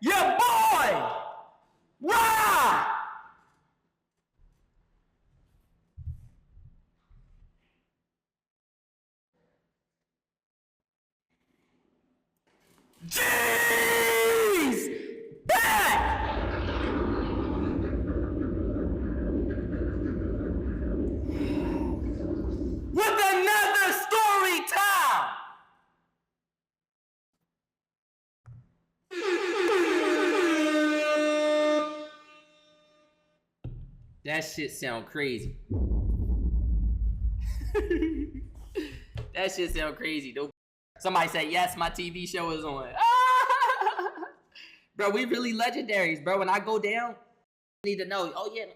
Your boy, RAUD. G's back with another story time. That shit sound crazy. That shit sound crazy. Though. Somebody said, yes, my TV show is on. Bro, we really legendaries, bro. When I go down, I need to know, oh yeah,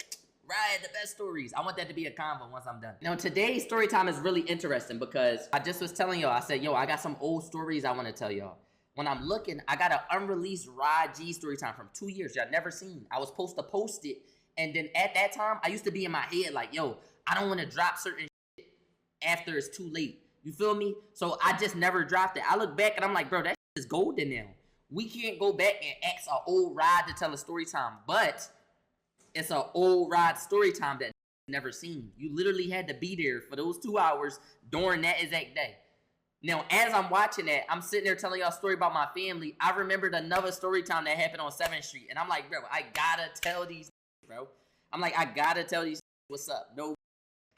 right, the best stories. I want that to be a convo once I'm done. Now, today's story time is really interesting because I just was telling y'all, I said, yo, I got some old stories I want to tell y'all. When I'm looking, I got an unreleased RAUD G story time from 2 years y'all never seen. I was supposed to post it, and then at that time, I used to be in my head like, yo, I don't want to drop certain shit after it's too late. You feel me? So I just never dropped it. I look back and I'm like, bro, that shit is golden now. We can't go back and ask an old RAUD to tell a story time, but it's an old RAUD story time that never seen. You literally had to be there for those 2 hours during that exact day. Now, as I'm watching that, I'm sitting there telling y'all a story about my family. I remembered another story time that happened on 7th Street, and I'm like, bro, I gotta tell these, bro. I'm like, I gotta tell these what's up. No,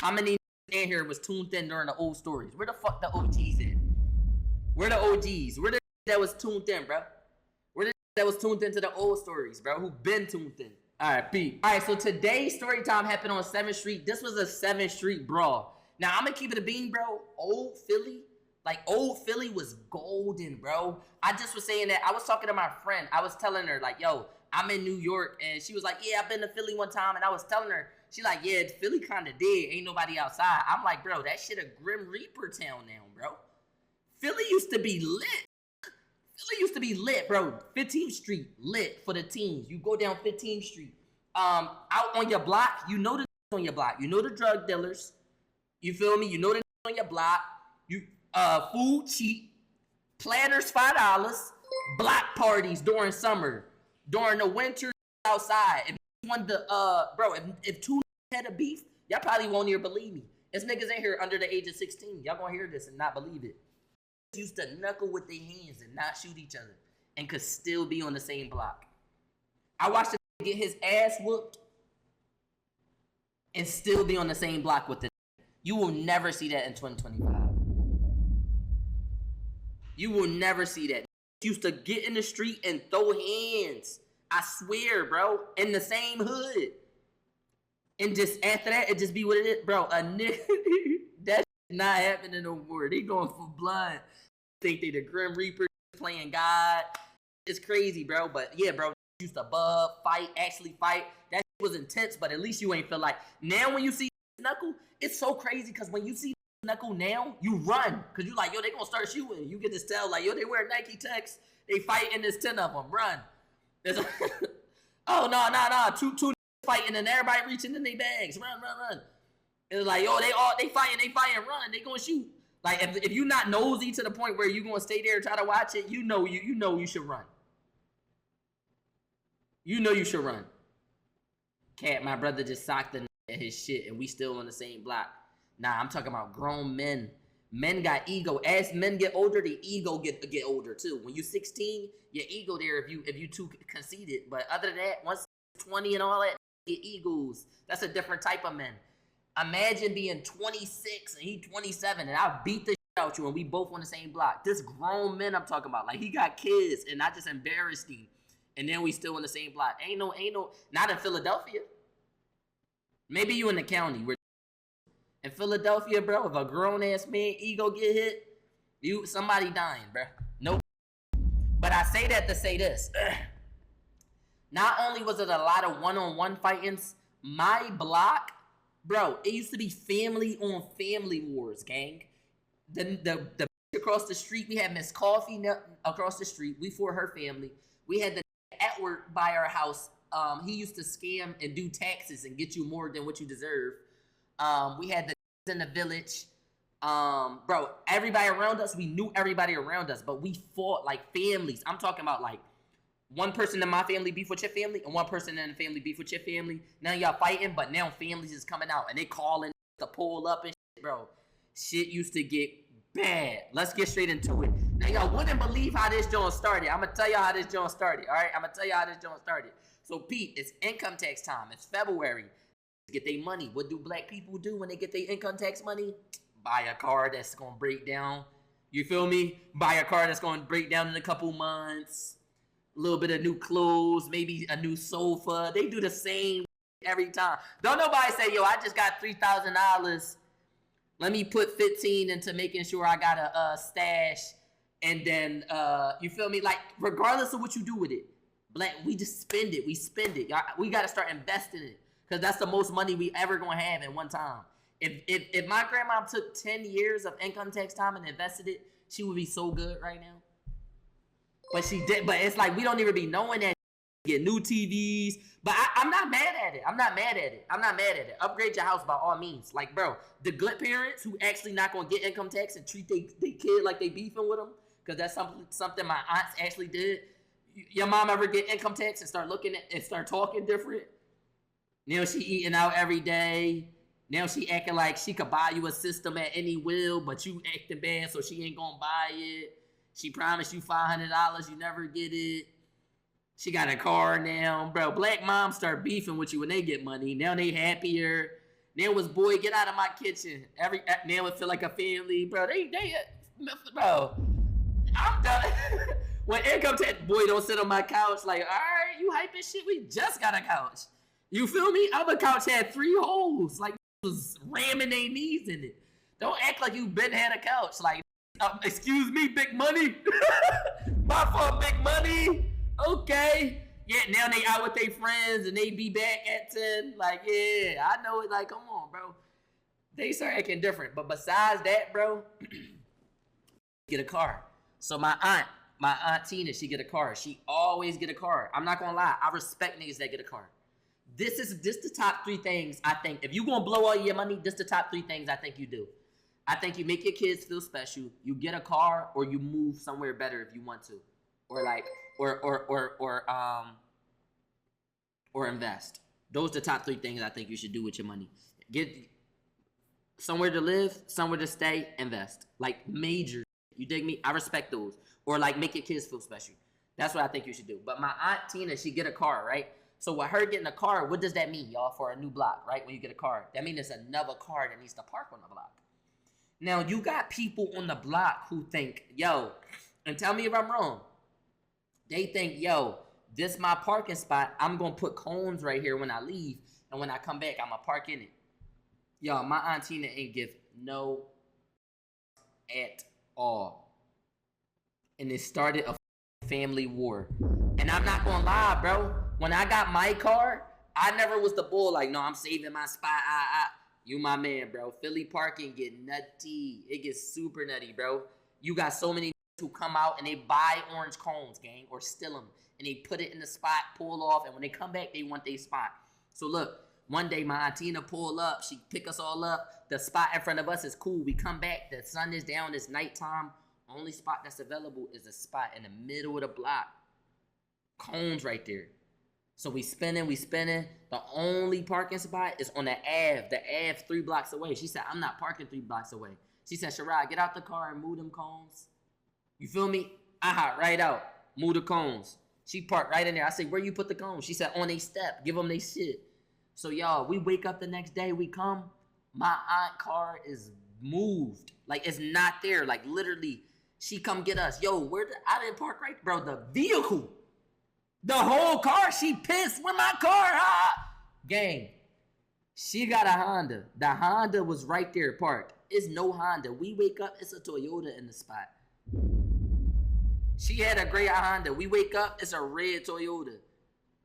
how many in here was tuned in during the old stories? Where the fuck the OGs at? Where the OGs? Where the that was tuned in, bro? Where the that was tuned into the old stories, bro? Who been tuned in? All right, Pete. All right, so today's story time happened on 7th Street. This was a 7th Street brawl. Now, I'm gonna keep it a bean, bro. Old Philly was golden, bro. I just was saying that. I was talking to my friend. I was telling her, like, yo, I'm in New York. And she was like, yeah, I've been to Philly one time. And I was telling her, she like, yeah, Philly kind of dead. Ain't nobody outside. I'm like, bro, that shit a Grim Reaper town now, bro. Philly used to be lit. Philly used to be lit, bro. 15th Street, lit for the teens. You go down 15th Street. Out on your block, you know the on your block. You know the drug dealers. You feel me? You know the on your block. You food cheap. Platters $5. Block parties during summer. During the winter outside. If you want the bro, if two had a beef, y'all probably won't even believe me. There's niggas in here under the age of 16. Y'all gonna hear this and not believe it. Used to knuckle with their hands and not shoot each other and could still be on the same block. I watched him get his ass whooped and still be on the same block with it. You will never see that in 2025. You will never see that. Used to get in the street and throw hands. I swear, bro, in the same hood. And just after that, it just be what it is. Bro, a nigga, that not happening no more. They going for blood. Think they the Grim Reaper playing God. It's crazy, bro. But yeah, bro, used to actually fight. That was intense, but at least you ain't feel like. Now when you see Knuckle, it's so crazy because when you see Knuckle now, you run. Because you like, yo, they gonna start shooting. You get this tell like, yo, they wear Nike Techs. They fighting, there's 10 of them. Run. Oh, no. Two fighting and everybody reaching in their bags. Run. It's like, yo, they fighting, run. They gonna shoot. Like, if you not nosy to the point where you gonna stay there and try to watch it, you know you should run. You know you should run. Cat, my brother just socked at his shit and we still on the same block. Nah, I'm talking about grown men. Men got ego. As men get older, the ego get older too. When you 16, your ego there if you too conceited. But other than that, once 20 and all that, get egos. That's a different type of men. Imagine being 26 and he 27 and I beat the shit out you and we both on the same block. This grown men I'm talking about. Like he got kids and I just embarrassed him. And then we still in the same block. Ain't no, not in Philadelphia. Maybe you in the county. In Philadelphia, bro, if a grown-ass man ego get hit, somebody dying, bro. Nope. But I say that to say this. Not only was it a lot of one-on-one fightings, my block, bro, it used to be family on family wars, gang. The across the street, we had Miss Coffee across the street. We fought her family. We had the at work by our house. He used to scam and do taxes and get you more than what you deserve. We had the in the village. Bro, everybody around us, we knew everybody around us, but we fought like families. I'm talking about like one person in my family beef with your family, and one person in the family beef with your family. Now y'all fighting, but now families is coming out and they calling to pull up and shit, bro. Shit used to get bad. Let's get straight into it. Now y'all wouldn't believe how this joint started. I'm gonna tell y'all how this joint started. All right, I'm gonna tell y'all how this joint started. So Pete, it's income tax time. It's February. Get their money. What do black people do when they get their income tax money? Buy a car that's gonna break down. You feel me? Buy a car that's gonna break down in a couple months. A little bit of new clothes, maybe a new sofa. They do the same every time. Don't nobody say, yo, I just got $3,000. Let me put 15 into making sure I got a stash. And then, you feel me? Like, regardless of what you do with it, black, we just spend it. We spend it. We got to start investing it. Because that's the most money we ever going to have at one time. If my grandma took 10 years of income tax time and invested it, she would be so good right now. But she did. But it's like we don't even be knowing that. Get new TVs. But I'm not mad at it. I'm not mad at it. I'm not mad at it. Upgrade your house by all means. Like, bro, the good parents who actually not going to get income tax and treat their kid like they beefing with them, because that's something my aunts actually did. Your mom ever get income tax and start looking at and start talking different? Now she eating out every day. Now she acting like she could buy you a system at any will, but you acting bad, so she ain't gonna buy it. She promised you $500, you never get it. She got a car now, bro. Black moms start beefing with you when they get money. Now they happier. Now it's boy, get out of my kitchen. Now it feel like a family, bro. Bro. I'm done. When income tax, boy, don't sit on my couch. Like, all right, you hyping shit. We just got a couch. You feel me? Other couch had 3 holes. Like, was ramming their knees in it. Don't act like you been had a couch. Like, excuse me, big money. My fault, big money. Okay. Yeah, now they out with their friends and they be back at 10. Like, yeah, I know it. Like, come on, bro. They start acting different. But besides that, bro, get a car. So my aunt Tina, she get a car. She always get a car. I'm not gonna lie. I respect niggas that get a car. This the top 3 things I think. If you gonna blow all your money, this the top 3 things I think you do. I think you make your kids feel special. You get a car, or you move somewhere better if you want to, or like, or invest. Those are the top 3 things I think you should do with your money. Get somewhere to live, somewhere to stay, invest. Like major. You dig me? I respect those. Or like make your kids feel special. That's what I think you should do. But my aunt Tina, she get a car, right? So with her getting a car, what does that mean, y'all, for a new block, right? When you get a car, that means there's another car that needs to park on the block. Now, you got people on the block who think, yo, and tell me if I'm wrong. They think, yo, this my parking spot. I'm going to put cones right here when I leave. And when I come back, I'm going to park in it. Y'all, my aunt Tina ain't give no at all. And it started a family war. And I'm not going to lie, bro. When I got my car, I never was the bull like, no, I'm saving my spot. You my man, bro. Philly parking get nutty. It gets super nutty, bro. You got so many who come out and they buy orange cones, gang, or steal them. And they put it in the spot, pull off, and when they come back, they want their spot. So look, one day my auntie pull up. She pick us all up. The spot in front of us is cool. We come back. The sun is down. It's nighttime. Only spot that's available is a spot in the middle of the block. Cones right there. So we spinning. The only parking spot is on the Ave. The Ave 3 blocks away. She said, I'm not parking 3 blocks away. She said, Sherrod, get out the car and move them cones. You feel me? I hop right out. Move the cones. She parked right in there. I said, where you put the cones? She said, on a step. Give them they shit. So y'all, we wake up the next day. We come. My aunt car is moved. Like, it's not there. Like, literally, she come get us. Yo, I didn't park right. Bro, the vehicle. The whole car, she pissed with my car. Gang, she got a Honda. The Honda was right there parked. It's no Honda. We wake up, it's a Toyota in the spot. She had a gray Honda. We wake up, it's a red Toyota.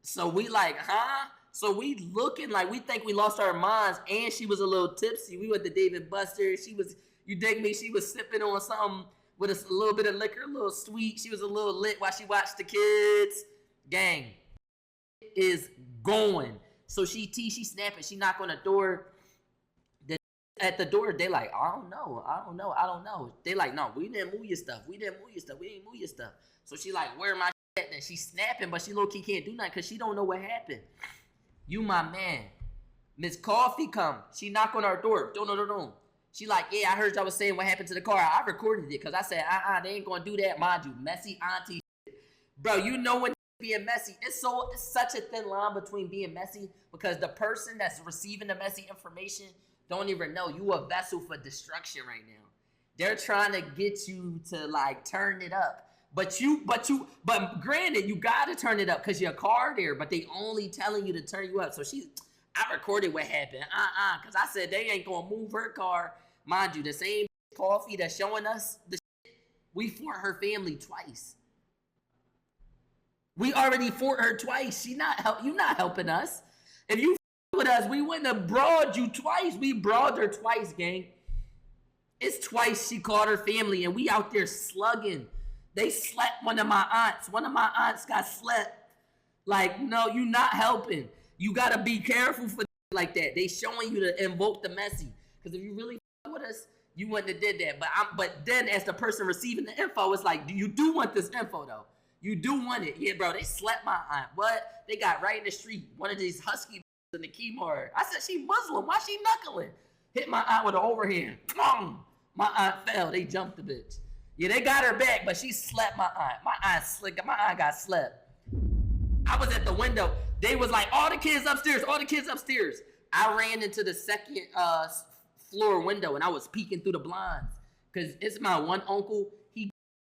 So we like, huh? So we looking like we think we lost our minds, and she was a little tipsy. We went to Dave & Buster's. She was, you dig me? She was sipping on something with a little bit of liquor, a little sweet. She was a little lit while she watched the kids. Gang is going. So she snapping. She knock on the door. At the door, they like, I don't know. They like, no, we didn't move your stuff. We ain't move your stuff. So she like, where my shit at? Then and she's snapping, but she low-key can't do nothing because she don't know what happened. You my man. Miss Coffee come. She knock on our door. Don't. She like, yeah, I heard y'all was saying what happened to the car. I recorded it because I said, they ain't gonna do that. Mind you, messy auntie shit. Bro, you know when being messy, it's such a thin line between being messy because the person that's receiving the messy information don't even know you a vessel for destruction right now. They're trying to get you to like turn it up. But granted, you gotta turn it up because your car there, but they only telling you to turn you up. So I recorded what happened. Because I said they ain't gonna move her car. Mind you, the same Coffee that's showing us the shit, we fought her family twice. We already fought her twice. You not helping us. If you with us, we wouldn't have brawled you twice. We brawled her twice, gang. It's twice she called her family, and we out there slugging. They slept one of my aunts. One of my aunts got slept. Like, no, you not helping. You gotta be careful for like that. They showing you to invoke the messy. Because if you really with us, you wouldn't have did that. But then as the person receiving the info, it's like, you do want this info though. You do want it. Yeah, bro, they slept my aunt. What? They got right in the street. One of these husky in the Kmart. I said, she Muslim. Why she knuckling? Hit my aunt with an overhand. My aunt fell. They jumped the bitch. Yeah, they got her back, but she slept my aunt. My aunt got slept. I was at the window. They was like, all the kids upstairs. I ran into the second floor window, and I was peeking through the blinds. Because it's my one uncle.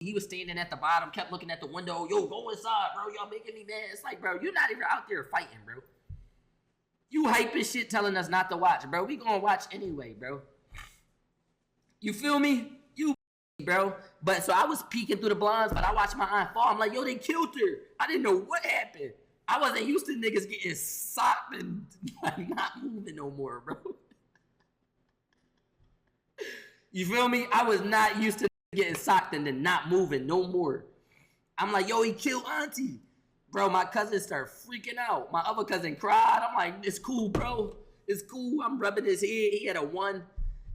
He was standing at the bottom, kept looking at the window. Yo, go inside, bro. Y'all making me mad. It's like, bro, you're not even out there fighting, bro. You hyping shit telling us not to watch, bro. We gonna watch anyway, bro. You feel me? Bro. But so I was peeking through the blinds, but I watched my aunt fall. I'm like, yo, they killed her. I didn't know what happened. I wasn't used to niggas getting socked and like, not moving no more, bro. You feel me? I was not used to getting socked and then not moving no more. I'm like, yo, he killed auntie. Bro, my cousin started freaking out. My other cousin cried. I'm like, it's cool, bro. It's cool. I'm rubbing his head. He had a 1.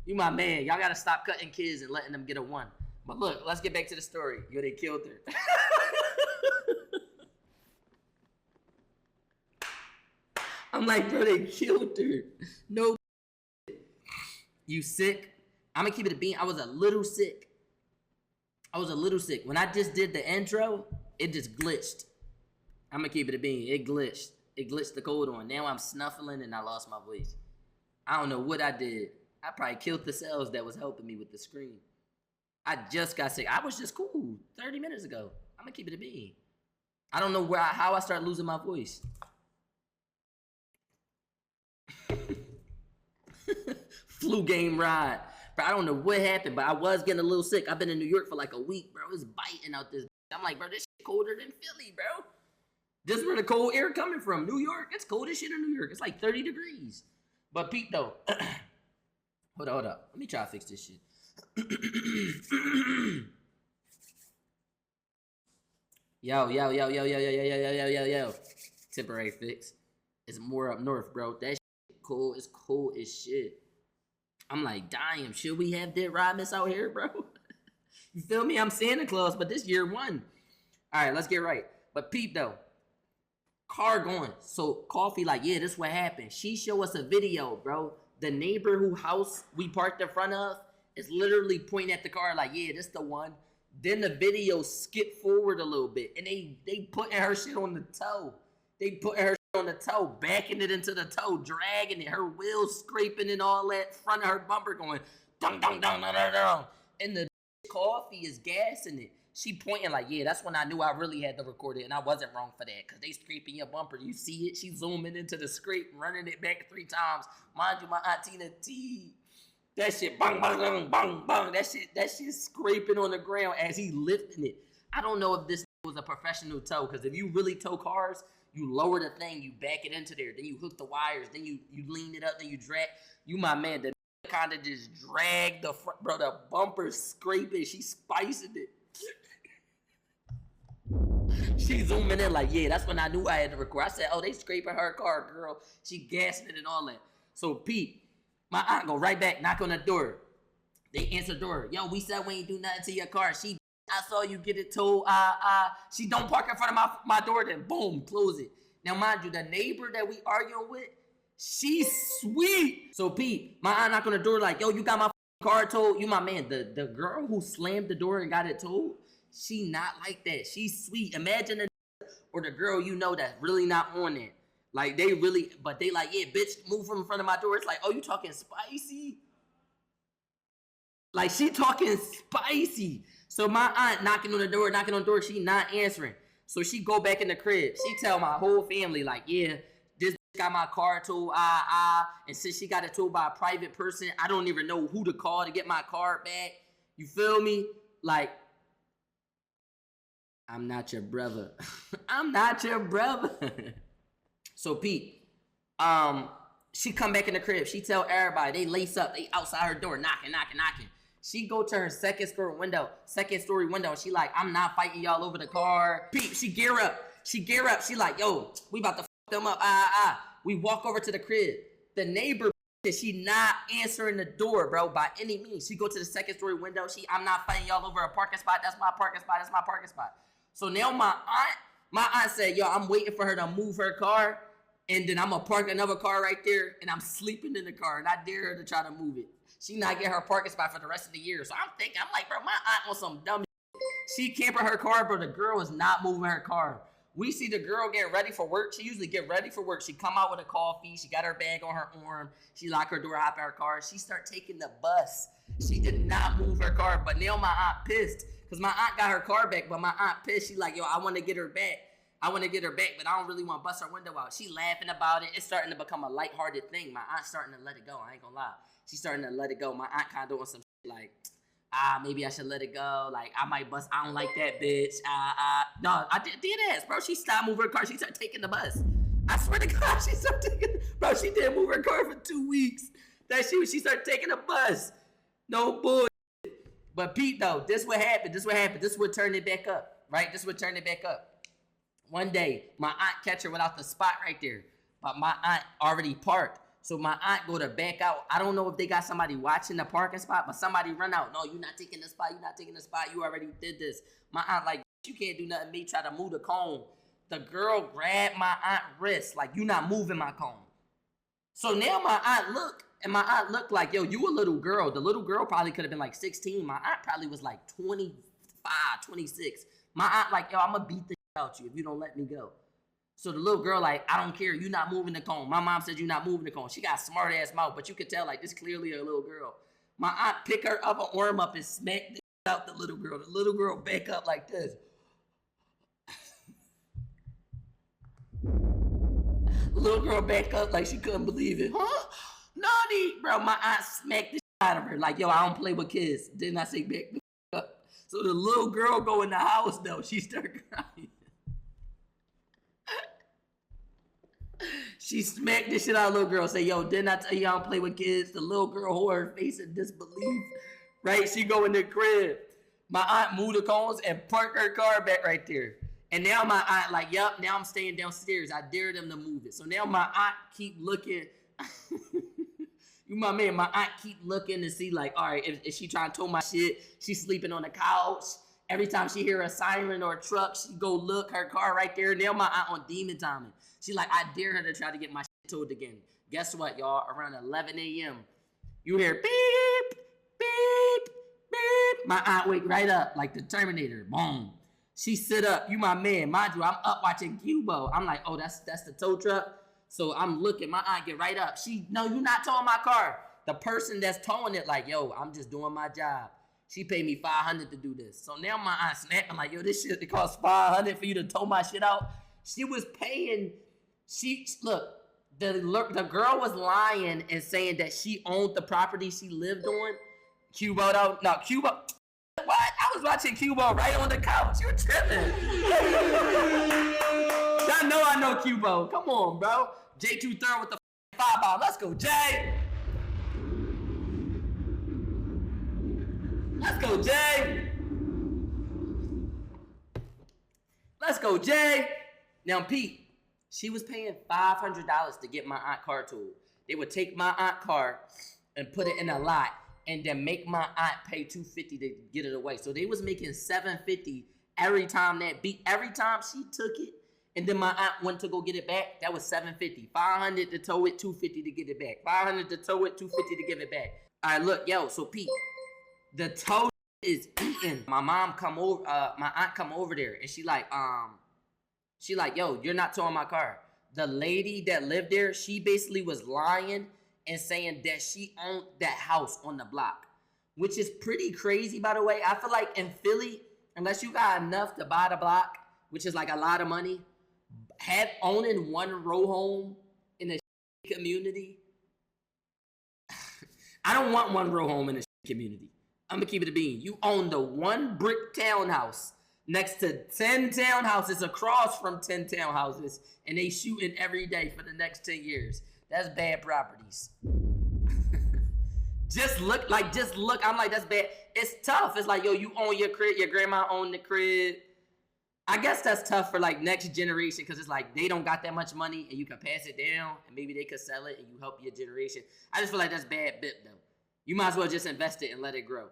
You my man. Y'all gotta stop cutting kids and letting them get a 1. But look, let's get back to the story. Yo, they killed her. I'm like, bro, they killed her. No. You sick? I'm gonna keep it a bean. I was a little sick. When I just did the intro, it just glitched. I'm gonna keep it a bean. It glitched. It glitched the code on. Now I'm snuffling and I lost my voice. I don't know what I did. I probably killed the cells that was helping me with the screen. I just got sick. I was just cool 30 minutes ago. I'm gonna keep it a bean. I don't know how I started losing my voice. Flu game ride. Bro, I don't know what happened, but I was getting a little sick. I've been in New York for like a week, bro. It's biting out this. I'm like, bro, this shit colder than Philly, bro. This is where the cold air coming from. New York, it's cold as shit in New York. It's like 30 degrees. But Pete, though. Hold up. Let me try to fix this shit. Yo. Temporary fix. It's more up north, bro. That shit cool. It's cool as shit. I'm like, damn, should we have Dead Rodness out here, bro? You feel me? I'm Santa Claus, but this year 1. All right, let's get right. But peep, though. Car going. So Coffee like, yeah, this what happened. She show us a video, bro. The neighbor who house we parked in front of is literally pointing at the car like, yeah, this the one. Then the video skipped forward a little bit, and they putting her shit on the toe. They putting her shit on the toe, backing it into the toe, dragging it, her wheels scraping and all that, front of her bumper going, dong, dong, dong, dong, dong, dong. And the Coffee is gassing it. She pointing like, yeah, that's when I knew I really had to record it, and I wasn't wrong for that, because they scraping your bumper. You see it? She zooming into the scrape, running it back 3 times. Mind you, my auntie T, that shit, bang, bang, bang, bang, bang. That shit scraping on the ground as he lifting it. I don't know if this was a professional tow, because if you really tow cars, you lower the thing, you back it into there, then you hook the wires, then you lean it up, then you drag. You my man, the kind of just drag the front, bro, the bumper scraping, she spicing it. She zooming in like, yeah, that's when I knew I had to record. I said, oh, they scraping her car, girl. She gassing it and all that. So Pete, my aunt go right back, knock on the door. They answer the door. Yo, we said we ain't do nothing to your car. She I saw you get it towed. She don't park in front of my door, then boom, close it. Now, mind you, the neighbor that we arguing with, she's sweet. So, Pete, my aunt knocked on the door like, yo, you got my car towed? You my man. The girl who slammed the door and got it towed, she not like that. She's sweet. Imagine the or the girl you know that's really not on it. Like, they really, but they like, yeah, bitch, move from in front of my door. It's like, oh, you talking spicy? Like, she talking spicy. So my aunt knocking on the door, she not answering. So she go back in the crib. She tell my whole family, like, yeah, this got my car towed, and since she got it towed by a private person, I don't even know who to call to get my car back. You feel me? Like, I'm not your brother. I'm not your brother. So Pete, she come back in the crib. She tell everybody, they lace up, they outside her door, knocking. She go to her second story window. She like, I'm not fighting y'all over the car. Pete, she gear up. She like, yo, we about to f them up. We walk over to the crib. The neighbor, she not answering the door, bro, by any means. She go to the second story window. I'm not fighting y'all over a parking spot. That's my parking spot. So now my aunt said, yo, I'm waiting for her to move her car. And then I'm gonna park another car right there. And I'm sleeping in the car. And I dare her to try to move it. She not get her parking spot for the rest of the year. So I'm like, bro, my aunt on some dumb shit. She camping her car, bro. The girl is not moving her car. We see the girl get ready for work. She usually get ready for work. She come out with a coffee. She got her bag on her arm. She lock her door, hop in her car. She start taking the bus. She did not move her car. But now my aunt pissed. Because my aunt got her car back. But my aunt pissed. She like, yo, I want to get her back. But I don't really want to bust her window out. She laughing about it. It's starting to become a lighthearted thing. My aunt's starting to let it go. I ain't gonna lie. She's starting to let it go. My aunt kind of doing some shit like, maybe I should let it go. Like, I might bust. I don't like that bitch. No, I did ask, bro. She stopped moving her car. She started taking the bus. I swear to God, she started taking. Bro, she didn't move her car for 2 weeks. She started taking the bus. No bull. But Pete, though, this what happened. This what turned it back up, right? One day, my aunt catch her without the spot right there. But my aunt already parked. So my aunt go to back out. I don't know if they got somebody watching the parking spot, but somebody run out. No, you're not taking the spot. You already did this. My aunt like, you can't do nothing. Me try to move the cone. The girl grabbed my aunt wrist. Like, you not moving my cone. So now my aunt look like, yo, you a little girl. The little girl probably could have been like 16. My aunt probably was like 25, 26. My aunt like, yo, I'm going to beat the shit out you if you don't let me go. So the little girl like, I don't care, you not moving the cone. My mom said you not moving the cone. She got a smart ass mouth, but you could tell like this clearly a little girl. My aunt pick her other arm up and smack the shit out the little girl. The little girl back up like this. The little girl back up like she couldn't believe it. Huh? Naughty, bro. My aunt smacked the shit out of her like, yo, I don't play with kids. Didn't I say back the up? So the little girl go in the house though. She started crying. She smacked the shit out of the little girl. Say, yo, didn't I tell you I don't play with kids? The little girl hold her face in disbelief. Right? She go in the crib. My aunt moved the cones and parked her car back right there. And now my aunt like, yup, now I'm staying downstairs. I dare them to move it. So now my aunt keep looking. You my man. My aunt keep looking to see like, all right, if she trying to tow my shit, she's sleeping on the couch. Every time she hear a siren or a truck, she go look, her car right there. Now my aunt on demon timing. She like, I dare her to try to get my shit towed again. Guess what, y'all? Around 11 a.m., you hear beep, beep, beep. My aunt wake right up like the Terminator. Boom. She sit up. You my man. Mind you, I'm up watching Cubo. I'm like, oh, that's the tow truck. So I'm looking. My aunt get right up. No, you not towing my car. The person that's towing it like, yo, I'm just doing my job. She paid me $500 to do this. So now my aunt snapping like, yo, this shit, it costs $500 for you to tow my shit out. She was paying. Look, the girl was lying and saying that she owned the property she lived on. Cubo though, no, Cubo. What? I was watching Cubo right on the couch. You tripping? Y'all know I know Cubo. Come on, bro. J2 third with the 5-ball. Let's go, Jay. Let's go, Jay. Let's go, Jay. Now, Pete. She was paying $500 to get my aunt car towed. They would take my aunt car and put it in a lot. and then make my aunt pay $250 to get it away. So they was making $750 every time every time she took it, and then my aunt went to go get it back. That was $750. $500 to tow it, $250 to get it back. $500 to tow it, $250 to give it back. All right, look, yo. So Pete, the tow is eating. My aunt come over there, and she like, yo, you're not towing my car. The lady that lived there, she basically was lying and saying that she owned that house on the block, which is pretty crazy, by the way. I feel like in Philly, unless you got enough to buy the block, which is like a lot of money, owning one row home in a community. I don't want one row home in a community. I'm gonna keep it a bean. You own the one brick townhouse next to 10 townhouses across from 10 townhouses, and they shooting every day for the next 10 years. That's bad properties. Just look. I'm like, that's bad. It's tough. It's like, yo, you own your crib. Your grandma owned the crib. I guess that's tough for like next generation, because it's like they don't got that much money and you can pass it down and maybe they could sell it and you help your generation. I just feel like that's bad bit though. You might as well just invest it and let it grow,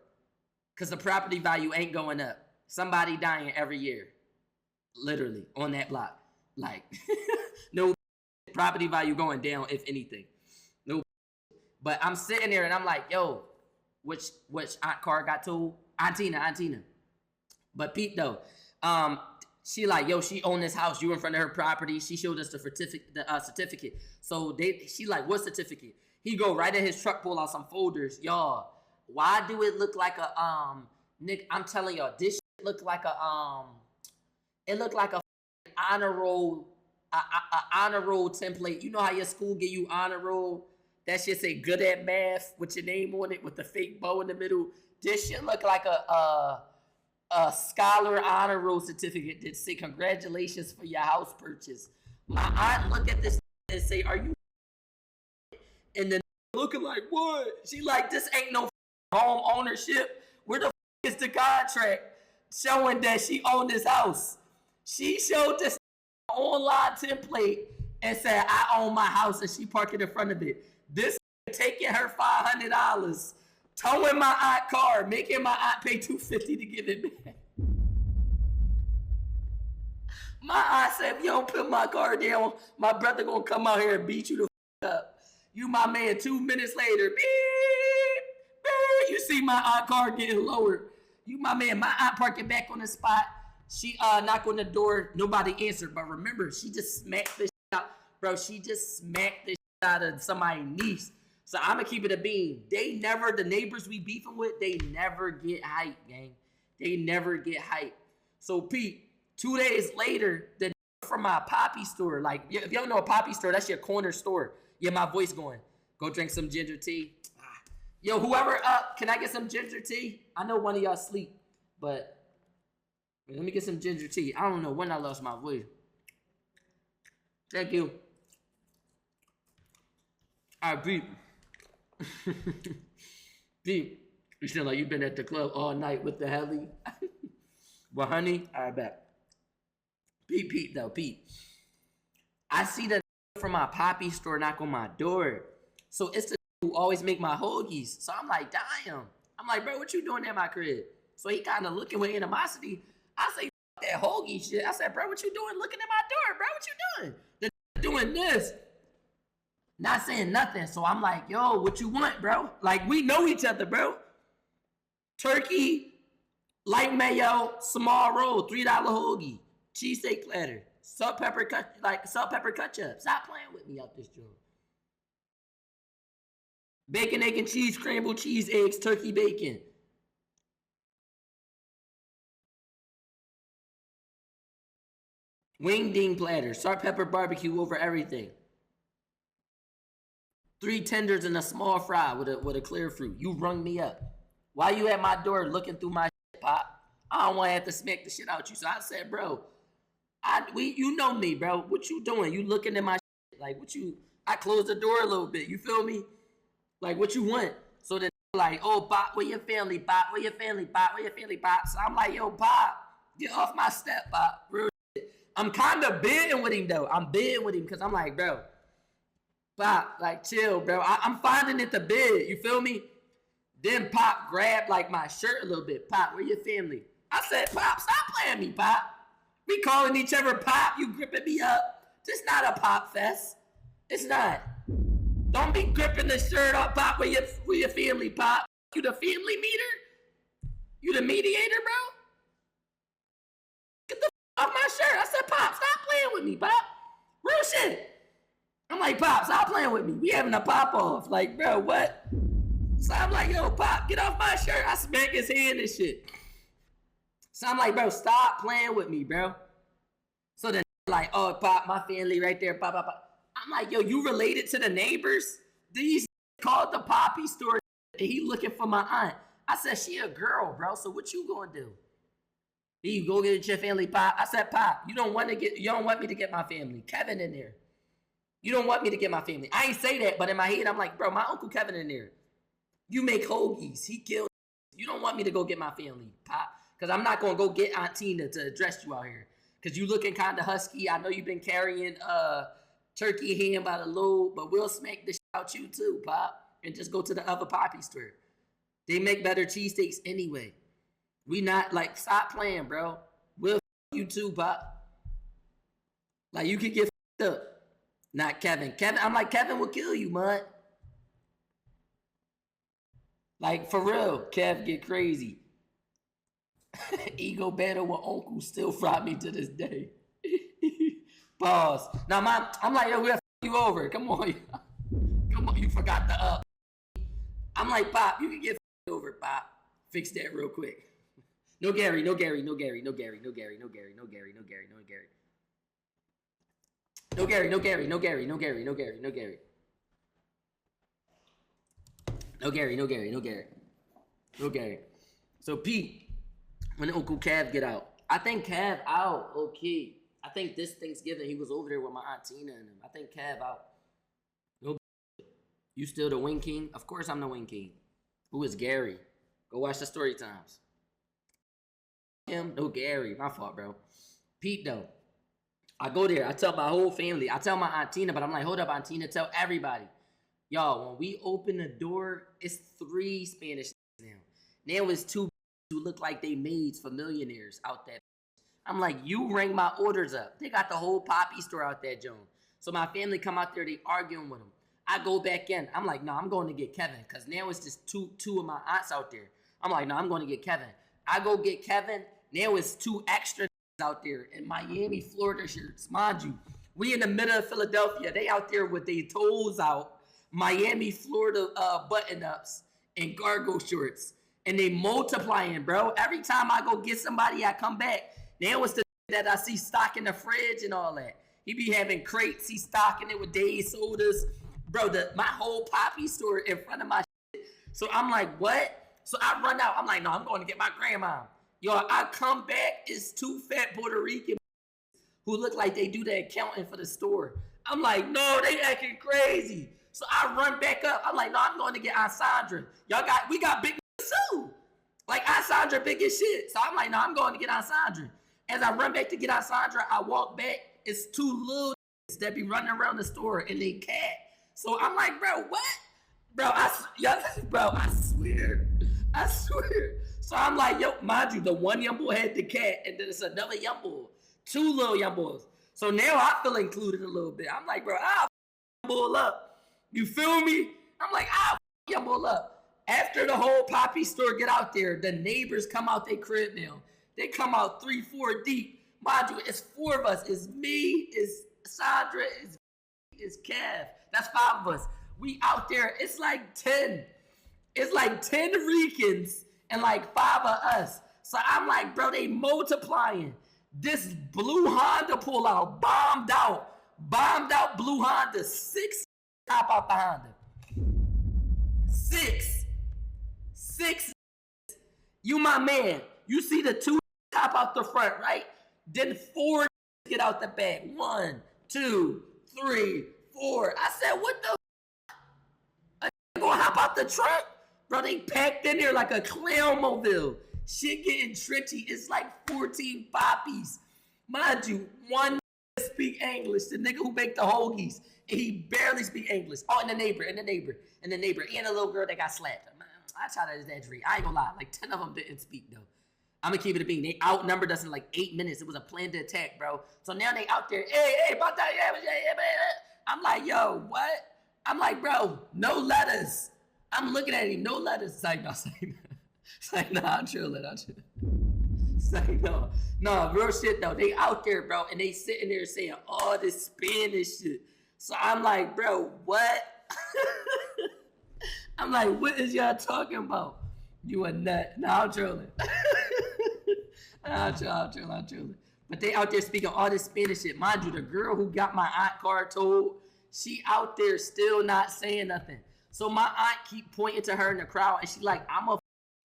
because the property value ain't going up. Somebody dying every year, literally on that block. Like, no property value going down, if anything. No. But I'm sitting there and I'm like, yo, which aunt car got told? Auntina. But Pete though, she like, yo, she owned this house. You in front of her property. She showed us the certificate. So she like, what certificate? He go right in his truck, pull out some folders. Y'all, why do it look like a Nick? I'm telling y'all, this shit look like a it looked like a honor roll, honor roll template. You know how your school give you honor roll? That shit say good at math with your name on it with the fake bow in the middle. This shit look like a scholar honor roll certificate that say congratulations for your house purchase. My aunt look at this and say, are you? And then looking like, what? She like, this ain't no home ownership. Where the is the contract showing that she owned this house? She showed this online template and said, I own my house, and she parked it in front of it. This taking her $500, towing my aunt car, making my aunt pay $250 to give it back. My aunt said, if you don't put my car down, my brother gonna come out here and beat you the up. You my man. 2 minutes later, beep, beep, you see my aunt car getting lowered. You my man. My aunt parked it back on the spot. She knocked on the door. Nobody answered. But remember, she just smacked the shit out. Bro, she just smacked the shit out of somebody's niece. So I'm going to keep it a bean. The neighbors we beefing with, they never get hype, gang. They never get hype. So Pete, 2 days later, the from my poppy store, like, if you don't know a poppy store, that's your corner store. Yeah, my voice going. Go drink some ginger tea. Yo, whoever up, can I get some ginger tea? I know one of y'all sleep, but let me get some ginger tea. I don't know when I lost my voice. Thank you. All right, Pete. Pete, you sound like you've been at the club all night with the heli. Well, honey, all right, back. Pete, I see the from my poppy store knock on my door. So it's the who always make my hoagies. So I'm like, damn. I'm like, bro, what you doing at my crib? So he kind of looking with animosity. I say, that hoagie shit. I said, bro, what you doing looking at my door, bro? What you doing? They're doing this. Not saying nothing. So I'm like, yo, what you want, bro? Like, we know each other, bro. Turkey, light mayo, small roll, $3 hoagie, cheesesteak platter, salt, pepper, ketchup. Stop playing with me out this joint. Bacon, egg, and cheese, scrambled cheese, eggs, turkey bacon. Wing ding platter, salt, pepper, barbecue over everything. 3 tenders and a small fry with a clear fruit. You rung me up. Why you at my door looking through my shit, Pop? I don't want to have to smack the shit out you. So I said, bro, you know me, bro. What you doing? You looking at my shit. Like, I closed the door a little bit. You feel me? Like, what you want? So then, like, oh, Pop, where your family, Pop? Where your family, Pop? Where your family, Pop? So I'm like, yo, Pop, get off my step, Pop. Real shit. I'm kind of bidding with him, though. I'm bidding with him because I'm like, bro, Pop, like, chill, bro. I'm finding it to bid. You feel me? Then Pop grabbed like my shirt a little bit. Pop, where your family? I said, Pop, stop playing me, Pop. We calling each other Pop. You gripping me up. This not a Pop fest. It's not. Don't be gripping the shirt up, Pop, with your family, Pop. You the family meter? You the mediator, bro? Get the off my shirt. I said, Pop, stop playing with me, Pop. Real shit. I'm like, Pop, stop playing with me. We having a pop off. Like, bro, what? So I'm like, yo, Pop, get off my shirt. I smack his hand and shit. So I'm like, bro, stop playing with me, bro. So then like, oh, Pop, my family right there, Pop, Pop, Pop. I'm like, yo, you related to the neighbors? These called the Poppy store and he looking for my aunt. I said, she a girl, bro, so what you gonna do? You go get your family, Pop. I said, Pop, you don't want me to get my family. Kevin in there. You don't want me to get my family. I ain't say that, but in my head, I'm like, bro, my Uncle Kevin in there. You make hoagies. He killed. You don't want me to go get my family, Pop. Because I'm not going to go get Aunt Tina to address you out here. Because you looking kind of husky. I know you've been carrying turkey ham by the load, but we'll smack the shit out you too, Pop. And just go to the other Poppy store. They make better cheesesteaks anyway. We not, like, stop playing, bro. We'll you too, Pop. Like, you can get up. Not Kevin. I'm like, Kevin will kill you, mud. Like, for real, Kev get crazy. Ego battle with Uncle still fry me to this day. Pause. Now, Mom, I'm like, yo, we'll you over. Come on. Come on, you forgot the up. I'm like, Pop, you can get over, Pop. Fix that real quick. No Gary, no Gary, no Gary, no Gary, no Gary, no Gary, no Gary, no Gary, no Gary. No Gary, no Gary, no Gary, no Gary, no Gary, no Gary. No Gary, no Gary, no Gary. No Gary. So Pete, when Uncle Cav get out, I think Cav out, okay. I think this Thanksgiving he was over there with my Aunt Tina and him. I think Cav out. No, you still the Wing King? Of course I'm the Wing King. Who is Gary? Go watch the story times. Him? No Gary. My fault, bro. Pete though. I go there. I tell my whole family. I tell my Aunt Tina, but I'm like, hold up, Aunt Tina, tell everybody. Y'all, when we open the door, it's 3 Spanish now. Now it's 2 who look like they maids for millionaires out there. I'm like, you ring my orders up. They got the whole Poppy store out there, Joan. So my family come out there, they arguing with them. I go back in. I'm like, no, I'm going to get Kevin. Because now it's just two of my aunts out there. I'm like, no, I'm going to get Kevin. I go get Kevin. Now it's 2 extra out there in Miami, Florida shirts. Mind you, we in the middle of Philadelphia. They out there with their toes out. Miami, Florida button-ups and cargo shorts. And they multiplying, bro. Every time I go get somebody, I come back. Now it's the that I see stock in the fridge and all that. He be having crates. He stocking it with Days sodas. Bro, my whole Poppy store in front of my shit. So I'm like, what? So I run out. I'm like, no, I'm going to get my grandma. Yo, I come back. It's 2 fat Puerto Rican who look like they do the accounting for the store. I'm like, no, they acting crazy. So I run back up. I'm like, no, I'm going to get Aunt Sandra. We got big too. Like, Aunt Sandra big as shit. So I'm like, no, I'm going to get Aunt Sandra. As I run back to get Aunt Sandra, I walk back. It's 2 little that be running around the store and they cat. So I'm like, bro, what? Bro, I swear. So I'm like, yo, mind you, the one young boy had the cat, and then it's another young boy. 2 little young boys. So now I feel included a little bit. I'm like, bro, I'll bull up. You feel me? I'm like, I'll young bull up. After the whole Poppy store get out there, the neighbors come out their crib now. They come out 3, 4 deep. Mind you, it's 4 of us. It's me, it's Sandra, it's Kev. That's 5 of us. We out there. It's like 10. It's like 10 Ricans and like 5 of us. So I'm like, bro, they multiplying. This blue Honda pull out, bombed out blue Honda. 6 top out the Honda. 6. You my man. You see the 2 top out the front, right? Then 4 get out the back. 1, 2, 3, 4. I said, what the gonna hop out the truck? Bro, they packed in there like a clown mobile. Shit getting trendy. It's like 14 poppies. Mind you, one speak English. The nigga who baked the hoagies. And he barely speak English. Oh, and the neighbor. And a little girl that got slapped. I try to exaggerate. I ain't gonna lie. Like 10 of them didn't speak though. I'm gonna keep it a bean. They outnumbered us in like 8 minutes. It was a planned attack, bro. So now they out there. Hey, about that. Yeah. I'm like, yo, what? I'm like, bro, no letters. I'm looking at him, no letters. It's like, no, it's like, no, I'm chilling. It's like, no, real shit though. They out there, bro, and they sitting there saying all this Spanish shit. So I'm like, bro, what? I'm like, what is y'all talking about? You a nut. No, I'm trolling. I'm trolling. But they out there speaking all this Spanish shit. Mind you, the girl who got my aunt car told, she out there still not saying nothing. So my aunt keep pointing to her in the crowd, and she like, I'ma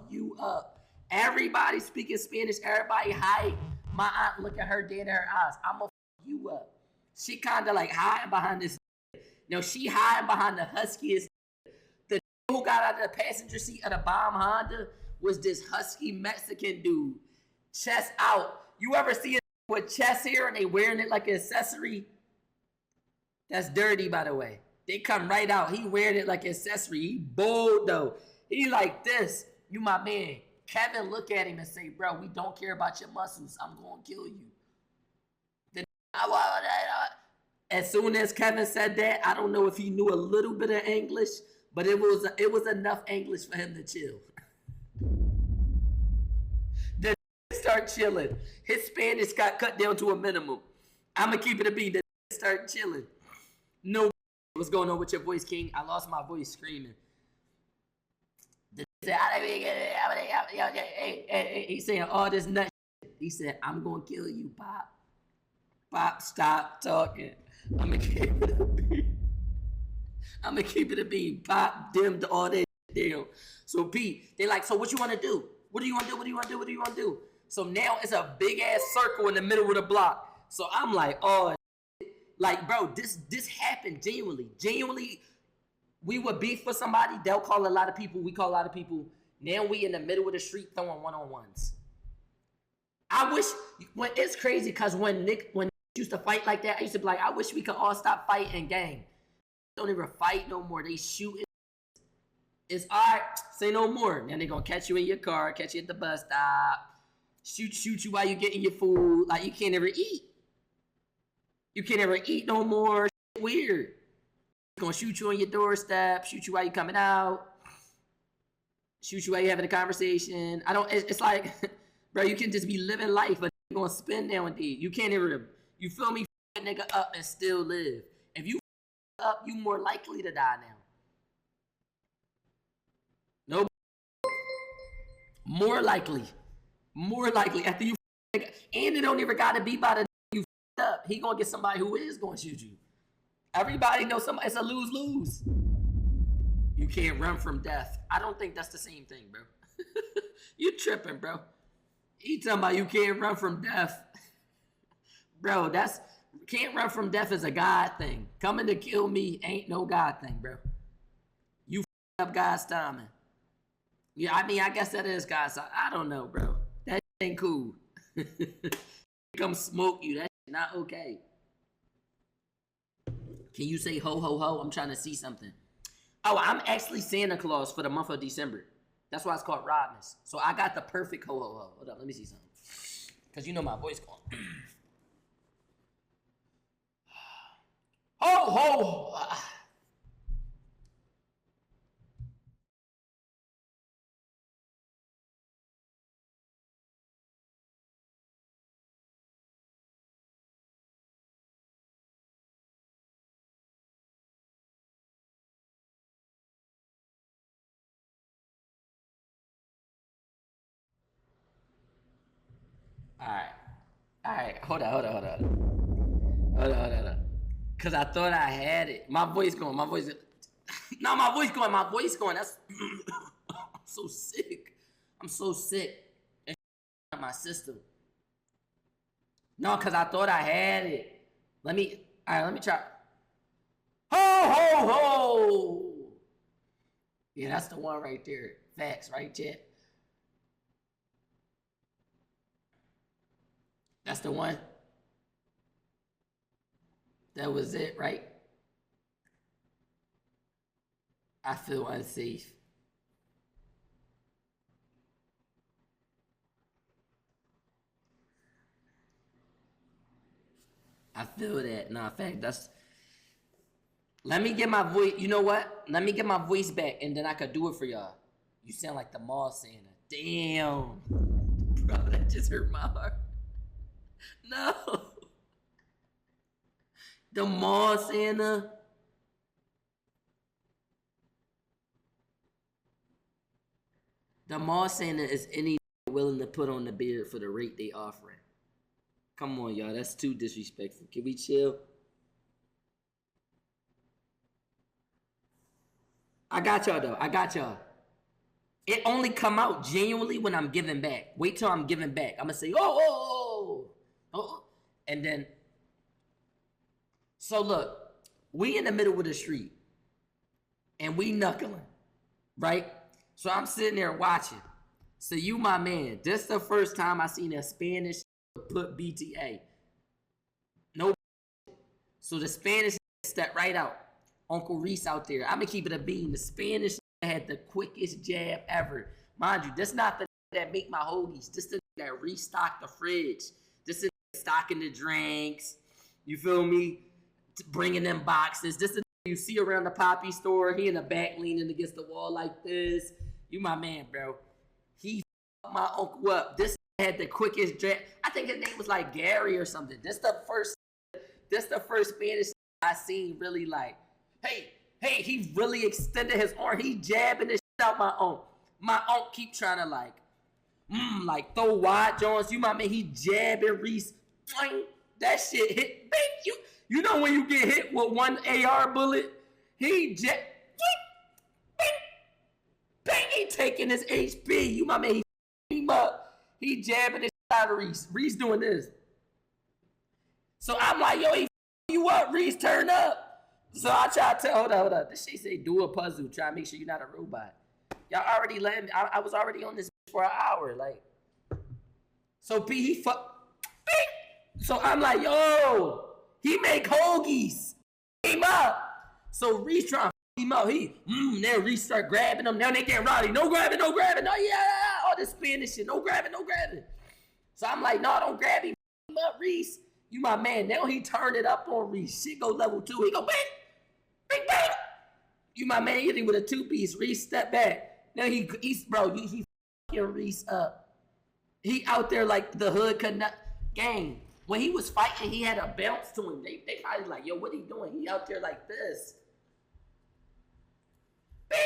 you up. Everybody speaking Spanish, everybody hide. My aunt look at her dead in her eyes. I'ma you up. She kind of like hiding behind this. No, she hiding behind the huskiest. The who got out of the passenger seat of the bomb Honda was this husky Mexican dude. Chest out. You ever see it with chest hair and they wearing it like an accessory? That's dirty, by the way. They come right out. He wearing it like an accessory. He bold though. He like this. You my man. Kevin look at him and say, bro, we don't care about your muscles. I'm going to kill you. As soon as Kevin said that, I don't know if he knew a little bit of English, but it was enough English for him to chill. The start chilling. His Spanish got cut down to a minimum. I'm going to keep it a beat. The start chilling. No, what's going on with your voice, King? I lost my voice screaming. He's saying all this nut shit. He said, I'm going to kill you, Pop. Pop, stop talking. I'm going to keep it a beat. I'm going to keep it a beat. Pop dimmed all that down. So, Pete, they like, so what you want to do? What do you want to do? What do you want to do? What do you want to do? So now it's a big-ass circle in the middle of the block. So I'm like, oh, like, bro, this happened genuinely. Genuinely, we would beef with somebody. They'll call a lot of people. We call a lot of people. Now we in the middle of the street throwing one-on-ones. I wish, when it's crazy because when Nick used to fight like that, I used to be like, I wish we could all stop fighting, gang. Don't even fight no more. They shooting. It's all right. Say no more. Now they gonna catch you in your car, catch you at the bus stop, shoot you while you getting your food. Like you can't ever eat. You can't ever eat no more. Weird. Gonna shoot you on your doorstep, shoot you while you coming out, shoot you while you having a conversation. It's like, bro, you can just be living life, but you're gonna spin nowadays. You can't ever, you feel me, f*** nigga up and still live. If you f*** up, you more likely to die now. No, more likely. After you f***, and it don't even gotta be by the you f*** up. He gonna get somebody who is gonna shoot you. Everybody knows somebody. It's a lose-lose. You can't run from death. I don't think that's the same thing, bro. You tripping, bro. You talking about you can't run from death. Bro, can't run from death is a God thing. Coming to kill me ain't no God thing, bro. You up God's timing. Yeah, I mean, I guess that is God's timing. I don't know, bro. That ain't cool. Come smoke you. That's not okay. Can you say ho, ho, ho? I'm trying to see something. Oh, I'm actually Santa Claus for the month of December. That's why it's called Rodness. So I got the perfect ho, ho, ho. Hold up, let me see something. Because you know my voice going. Ho, ho! Alright, hold on. Cause I thought I had it. My voice going. No, my voice going. That's I'm so sick. It's in my system. No, cause I thought I had it. Let me try. Ho, ho, ho! Yeah, that's the one right there. Facts, right, Chet? That's the one. That was it, right? I feel unsafe. I feel that. Nah, fact, that's... Let me get my voice... You know what? Let me get my voice back, and then I could do it for y'all. You sound like the mall Santa. Damn. Bro, that just hurt my heart. No. The mall Santa. The mall Santa is any willing to put on the beard for the rate they offering. Come on, y'all. That's too disrespectful. Can we chill? I got y'all, though. I got y'all. It only come out genuinely when I'm giving back. Wait till I'm giving back. I'm going to say, oh. And then, so look, we in the middle of the street. And we knuckling, right? So I'm sitting there watching. So you, my man, this the first time I seen a Spanish put BTA. No. So the Spanish stepped right out. Uncle Reese out there. I'm going to keep it a bean. The Spanish had the quickest jab ever. Mind you, this not the that make my hoagies. This the that restock the fridge. This is stocking the drinks. You feel me? Bringing them boxes. This is you see around the Poppy store. He in the back leaning against the wall like this. You my man, bro. He fucked my uncle up. This had the quickest jab. I think his name was like Gary or something. This the first Spanish I seen really like, hey, he really extended his arm. He jabbing this shit out my uncle. My uncle keep trying to like throw wide Jones. You my man, he jabbing Reese. That shit hit. Bang, you know when you get hit with one AR bullet, he jab. Bang, he taking his HP. You my man, he him up. He jabbing his shit out of Reese. Reese doing this. So I'm like, yo, he you up, Reese, turn up. So I try to tell, hold on. This shit say do a puzzle, try to make sure you're not a robot. Y'all already let me, I was already on this for an hour, like. So P, he so I'm like, yo, he make hoagies. Him up. So Reese trying to him up. Then Reese start grabbing them. Now they getting rowdy. No grabbing. No, yeah. All this Spanish shit. No grabbing. So I'm like, no, don't grab him. Him up, Reese. You my man. Now he turned it up on Reese. Shit go level 2. He go bang. You my man. He hit him with a 2-piece. Reese step back. Now he's fucking Reese up. He out there like the hood gang. When he was fighting, he had a bounce to him. They probably like, yo, what he doing? He out there like this. Bing.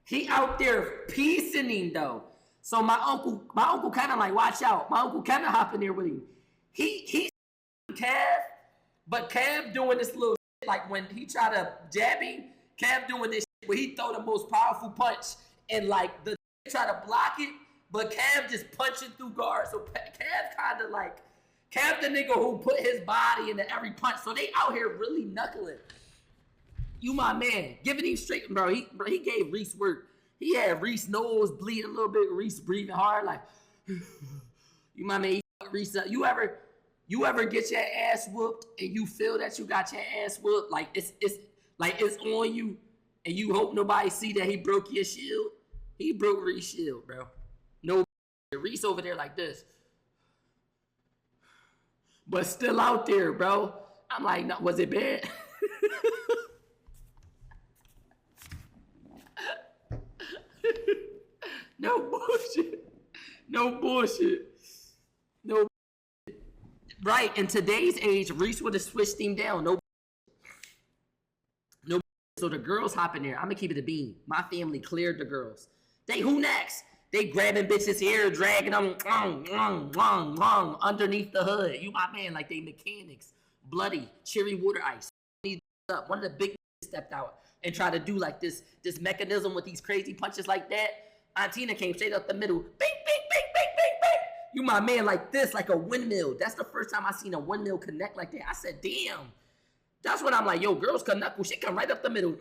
He out there piecing him though. So my uncle kind of like, watch out. My uncle kind of hopping there with him. He Cav, but Cav doing this little shit, like when he try to jab him, Cav doing this shit where he throw the most powerful punch and like the try to block it, but Cav just punching through guards. So Cav kind of like, Cav the nigga who put his body into every punch. So they out here really knuckling. You my man, giving him straight, bro. He gave Reese work. He had Reese nose bleeding a little bit. Reese breathing hard, like you my man. He fucked Reese up. You ever get your ass whooped and you feel that you got your ass whooped, like it's on you, and you hope nobody see that he broke your shield. He broke Reese's shield, bro. No, Reese over there like this, but still out there, bro. I'm like, no, was it bad? No bullshit. Right, in today's age, Reese would have switched him down. No. So the girls hop in there. I'm gonna keep it a bean. My family cleared the girls. They who next? They grabbing bitches here, dragging them underneath the hood. You my man, like they mechanics. Bloody, cherry water ice. Up. One of the big stepped out and tried to do like this mechanism with these crazy punches like that. Auntie came straight up the middle. Bing. You my man like this, like a windmill. That's the first time I seen a windmill connect like that. I said, damn. That's when I'm like, yo, girls can knuckle. She come right up the middle.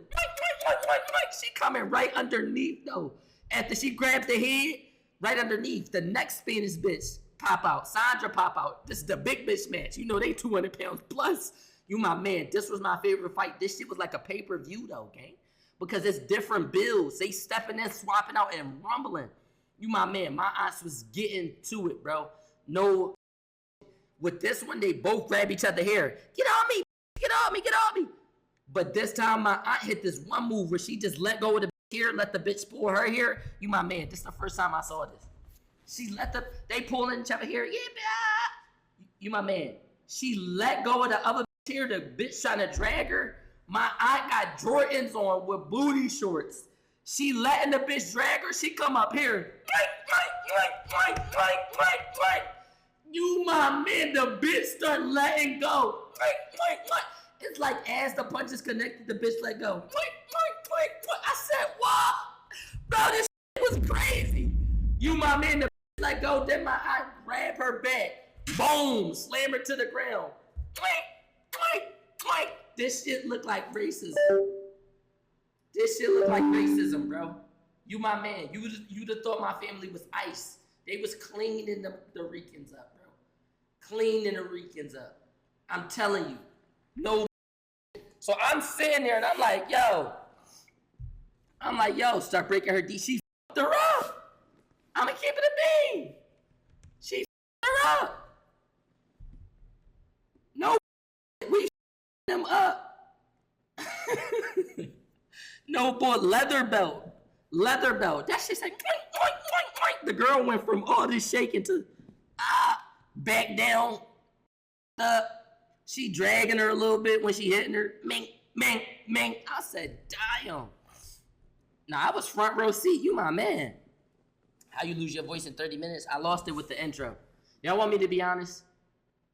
She coming right underneath though. After she grabbed the head, right underneath, the next Spanish bitch pop out. Sandra pop out. This is the big bitch match. You know they 200 pounds plus. You my man. This was my favorite fight. This shit was like a pay-per-view though, gang. Because it's different builds. They stepping in, swapping out, and rumbling. You my man. My aunts was getting to it, bro. No With this one, they both grab each other hair. Get on me, get on me, get on me. But this time, my aunt hit this one move where she just let go of the hair, let the bitch pull her hair. You my man. This is the first time I saw this. They pulling each other hair. Yeah, you my man. She let go of the other hair. The bitch trying to drag her. My aunt got Jordans on with booty shorts. She letting the bitch drag her. She come up here. You my man. The bitch start letting go. It's like as the punches connected, the bitch let go. I said, what? Bro, this was crazy. You my man, the bitch let go. Then my aunt grab her back. Boom, slam her to the ground. This shit look like racism. This shit look like racism, bro. You my man. You'd have thought my family was ice. They was cleaning the Ricans up, bro. Cleaning the Ricans up. I'm telling you. No. So I'm sitting there and I'm like, yo, start breaking her D. She fucked her up. I'ma keep it a bean. She fucked her up. No, we them up. No, boy, leather belt. That shit's like, the girl went from all this shaking to back down, up. She dragging her a little bit when she hitting her. Ming. I said, damn. Nah, I was front row seat. You my man. How you lose your voice in 30 minutes? I lost it with the intro. Y'all want me to be honest?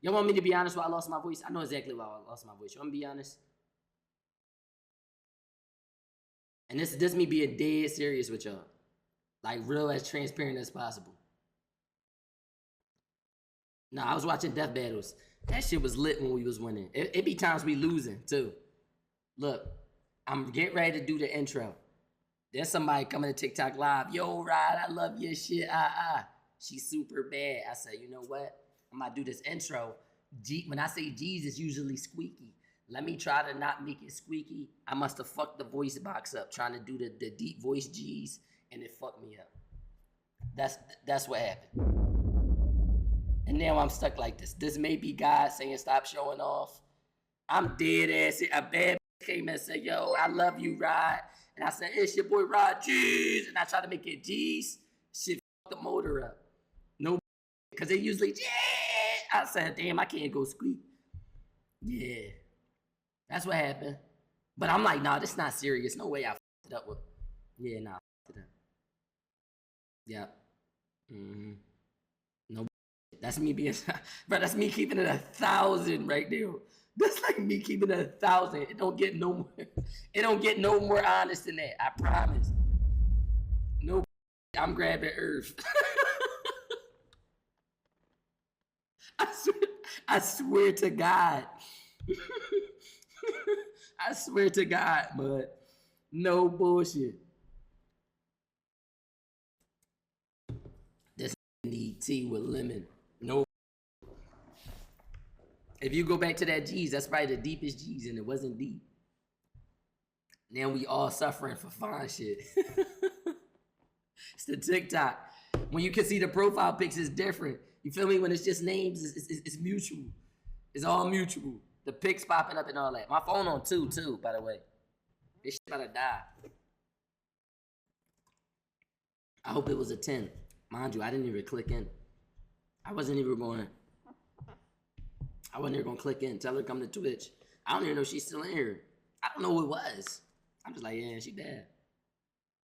Y'all want me to be honest why I lost my voice? I know exactly why I lost my voice. You want me to be honest? And this me being dead serious with y'all. Like real as transparent as possible. Nah, I was watching Death Battles. That shit was lit when we was winning. It be times we losing too. Look, I'm getting ready to do the intro. There's somebody coming to TikTok live. Yo, RAUD, I love your shit. She's super bad. I said, you know what? I'm gonna do this intro. When I say G's, it's usually squeaky. Let me try to not make it squeaky. I must have fucked the voice box up trying to do the deep voice G's, and it fucked me up. That's what happened. And now I'm stuck like this. This may be God saying stop showing off. I'm dead ass. A bad came and said, yo, I love you, RAUD. And I said, it's your boy RAUD, G's. And I tried to make it G's. Shit fucked the motor up. No, because they usually, yeah. I said, damn, I can't go squeak. Yeah. That's what happened. But I'm like, nah, this not serious. No way I fucked it up with. Yeah, nah, I fucked it up. Yeah. Mm-hmm. No. That's me being, bro, that's me keeping it 1,000 right there. That's like me keeping it 1,000. It don't get no more. It don't get no more honest than that. I promise. No, I'm grabbing Earth. I swear to God. I swear to God, but no bullshit. This need tea with lemon. No. If you go back to that G's, that's probably the deepest G's, and it wasn't deep. Now we all suffering for fine shit. It's the TikTok. When you can see the profile pics, it's different. You feel me? When it's just names, it's mutual. It's all mutual. The pics popping up and all that. My phone on 2 too, by the way. This shit about to die. I hope it was a 10. Mind you, I didn't even click in. I wasn't even going to click in. Tell her to come to Twitch. I don't even know if she's still in here. I don't know who it was. I'm just like, yeah, she bad.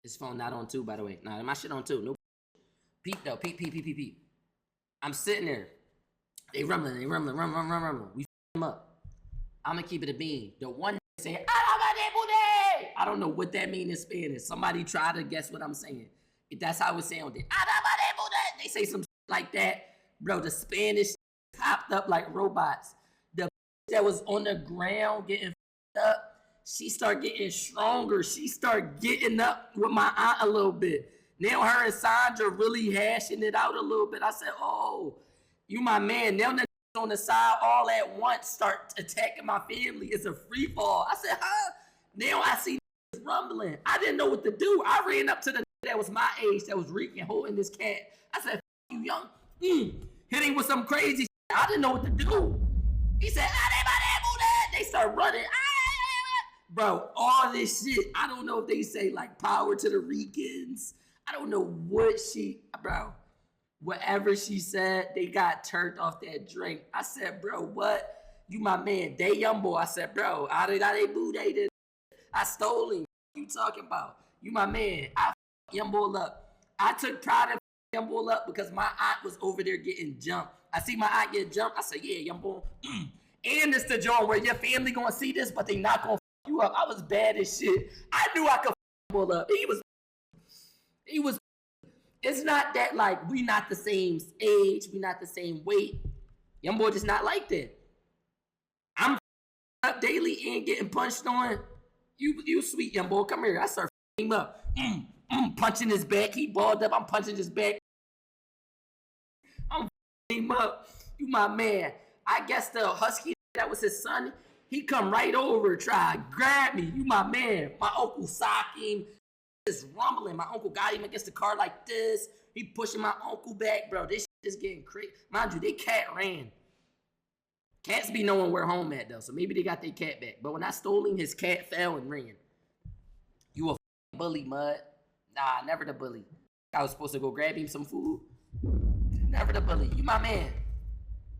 His phone not on 2, by the way. Nah, my shit on 2. No. Peep though. Peep. I'm sitting there. They rumbling. We f them up. I'm going to keep it a bean. The one saying, I don't know what that means in Spanish. Somebody try to guess what I'm saying. That's how it sounded. They say some like that. Bro, the Spanish popped up like robots. The that was on the ground getting up, she started getting stronger. She started getting up with my aunt a little bit. Now her and Sandra really hashing it out a little bit. I said, oh, you my man. Now the on the side all at once start attacking my family. It's a free fall. I said, huh? Now I see rumbling. I didn't know what to do. I ran up to the that was my age that was reeking, holding this cat. I said, you young. Hitting with some crazy I didn't know what to do. He said, they start running. Bro, all this shit. I don't know if they say like power to the Ricans. I don't know what bro. Whatever she said, they got turned off that drink. I said, bro, what? You my man, they young boy. I said, bro, I boo they did. I stole him. What you talking about? You my man. I young boy up. I took pride in young boy up because my aunt was over there getting jumped. I see my aunt get jumped. I said, yeah, young boy. And it's the joint where your family gonna see this, but they not gonna you up. I was bad as shit. I knew I could young boy up. He was. It's not that like we not the same age, we not the same weight. Young boy just not like that. I'm up daily and getting punched on. You sweet young boy, come here. I start him up. Punching his back. He balled up. I'm punching his back. I'm him up. You my man. I guess the husky that was his son. He come right over, try to grab me. You my man. My uncle socked him. Just rumbling. My uncle got him against the car like this. He pushing my uncle back, bro. This shit is getting crazy. Mind you, they cat ran. Cats be knowing where home at though, so maybe they got their cat back. But when I stole him, his cat fell and ran. You a bully, mud. Nah, never the bully. I was supposed to go grab him some food. Never the bully. You my man.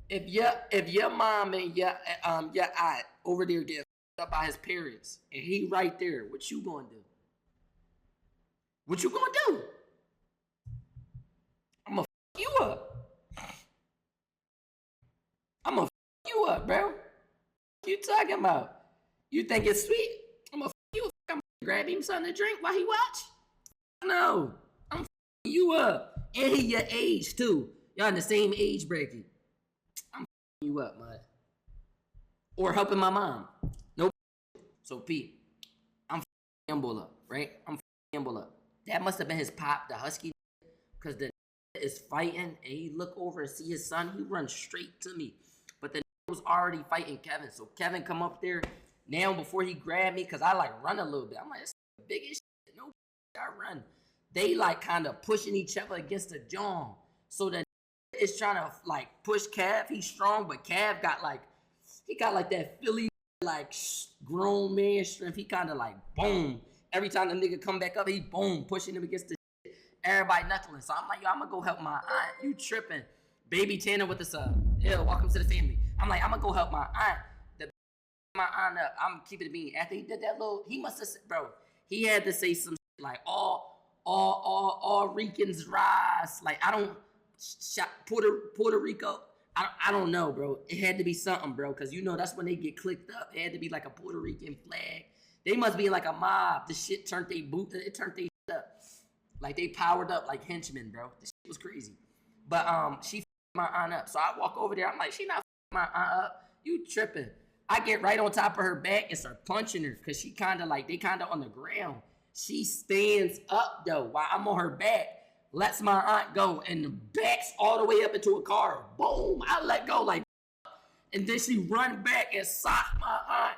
If your mom and your aunt over there get up by his parents and he right there, what you gonna do? What you gonna do? I'm gonna f you up. I'm gonna f you up, bro. What you talking about? You think it's sweet? I'm gonna f you up. I'm gonna grab him something to drink while he watch? No, I'm f you up. And he your age too. Y'all in the same age bracket. I'm f you up, man. Or helping my mom. Nope. So Pete, I'm f Yumble up, right? I'm f Yumble up. That must have been his pop, the husky, because the is fighting, and he look over and see his son. He runs straight to me, but the was already fighting Kevin. So Kevin come up there now before he grabbed me, because I like run a little bit. I'm like, it's the biggest shit. No, I run. They like kind of pushing each other against the jaw. So the is trying to like push Cav. He's strong, but Cav got like, he got like that Philly like grown man strength. He kind of like boom. Every time the nigga come back up, he boom, pushing him against the shit. Everybody knuckling. So I'm like, yo, I'm gonna go help my aunt. You tripping. Baby Tanner with the sub. Yeah, welcome to the family. I'm like, I'm gonna go help my aunt. My aunt up. I'm keeping it being. After he did that little, he must have said, bro, he had to say some shit like, all Ricans rise. Like, I don't, Puerto Rico. I don't know, bro. It had to be something, bro, because you know that's when they get clicked up. It had to be like a Puerto Rican flag. They must be like a mob. The shit turned they boot. It turned they shit up. Like they powered up like henchmen, bro. This shit was crazy. But she my aunt up. So I walk over there. I'm like, she not my aunt up. You tripping. I get right on top of her back and start punching her because she kind of like, they kind of on the ground. She stands up though while I'm on her back. Lets my aunt go and backs all the way up into a car. Boom. I let go like, and then she run back and sock my aunt.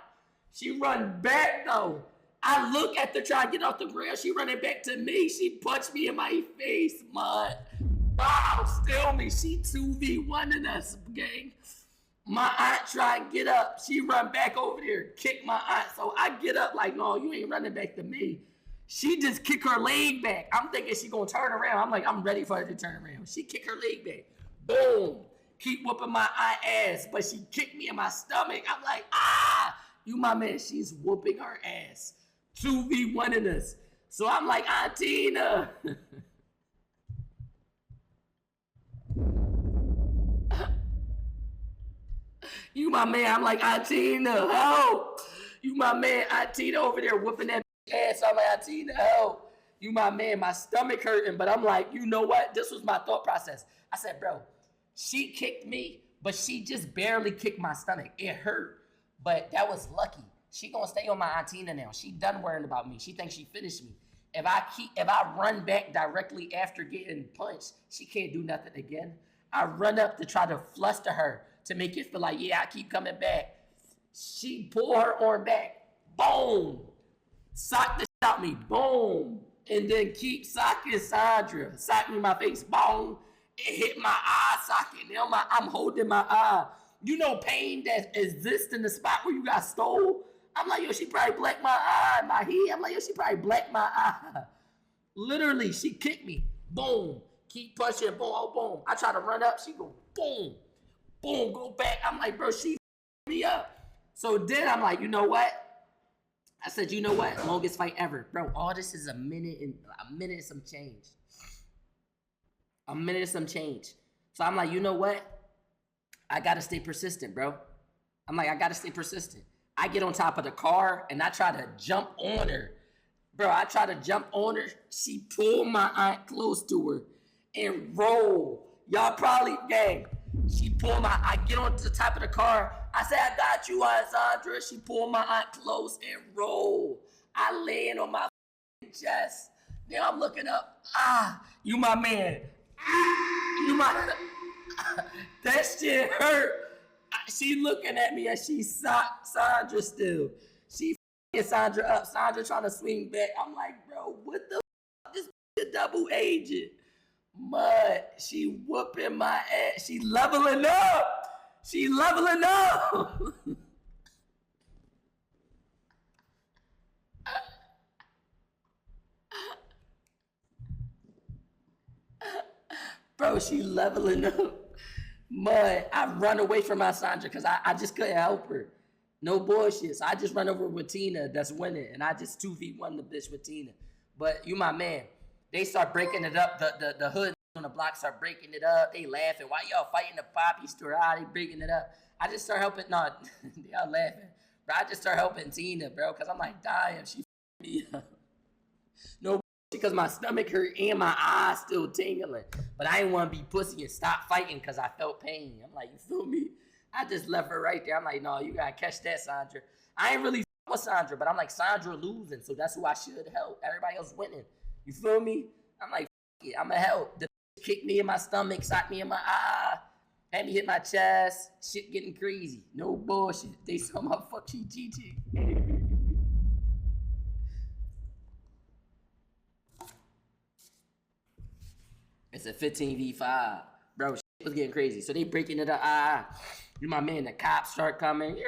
She run back though. I look at her trying to get off the ground. She running back to me. She punched me in my face, mud. Wow, still me. She 2v1ing us, gang. My aunt try to get up. She run back over there, kick my aunt. So I get up like, no, you ain't running back to me. She just kick her leg back. I'm thinking she gonna turn around. I'm like, I'm ready for her to turn around. She kick her leg back. Boom. Keep whooping my aunt ass, but she kicked me in my stomach. I'm like, ah. You my man, she's whooping her ass. 2v1ing us. So I'm like, Auntie. You my man, I'm like, Auntie, help. You my man, Auntie over there whooping that ass. I'm like, Auntie, help. You my man, my stomach hurting, but I'm like, you know what? This was my thought process. I said, bro, she kicked me, but she just barely kicked my stomach. It hurt. But that was lucky. She gonna stay on my Auntina now. She done worrying about me. She thinks she finished me. If I run back directly after getting punched, she can't do nothing again. I run up to try to fluster her to make it feel like, yeah, I keep coming back. She pull her arm back. Boom. Sock the shit out me. Boom. And then keep socking Sandra. Sock me in my face. Boom. It hit my eye socket. Now I'm holding my eye. You know pain that exists in the spot where you got stole? I'm like, yo, she probably blacked my eye, my head. I'm like, yo, she probably blacked my eye. Literally, she kicked me. Boom. Keep pushing. Boom, oh, boom. I try to run up. She go, boom. Boom, go back. I'm like, bro, she me up. So then I'm like, you know what? I said, you know what? Longest fight ever. Bro, all this is a minute and some change. A minute and some change. So I'm like, you know what? I gotta stay persistent, bro. I'm like, I gotta stay persistent. I get on top of the car and I try to jump on her. Bro, I try to jump on her. She pulled my aunt close to her and roll. Y'all probably, gang. She pulled I get on the top of the car. I say, I got you, Aunt Sandra. She pulled my aunt close and roll. I land on my chest. Now I'm looking up. You my man. You my, that shit hurt. She looking at me and she Sandra still. She f***ing Sandra up. Sandra trying to swing back. I'm like, bro, what the f***? This is double agent. Mud, she whooping my ass. She leveling up. She leveling up. Bro, she leveling up. Mud, I run away from my Sandra because I just couldn't help her. No bullshit. So I just run over with Tina that's winning. And I just 2v1 the bitch with Tina. But you my man. They start breaking it up. The hood on the block start breaking it up. They laughing. Why y'all fighting the Poppy store? They breaking it up. I just start helping. No, they all laughing. Bro, I just start helping Tina, bro. Because I'm like, damn, she me up. No, because my stomach hurt and my eyes still tingling. But I didn't want to be pussy and stop fighting because I felt pain. I'm like, you feel me? I just left her right there. I'm like, no, you got to catch that, Sandra. I ain't really with Sandra, but I'm like, Sandra losing. So that's who I should help. Everybody else winning. You feel me? I'm like, it, I'm going to help. The kicked me in my stomach, socked me in my eye, had me hit my chest. Shit getting crazy. No bullshit. They saw my fucking GG. It's a 15v5. Bro, shit was getting crazy. So they breaking it up. You my man, the cops start coming.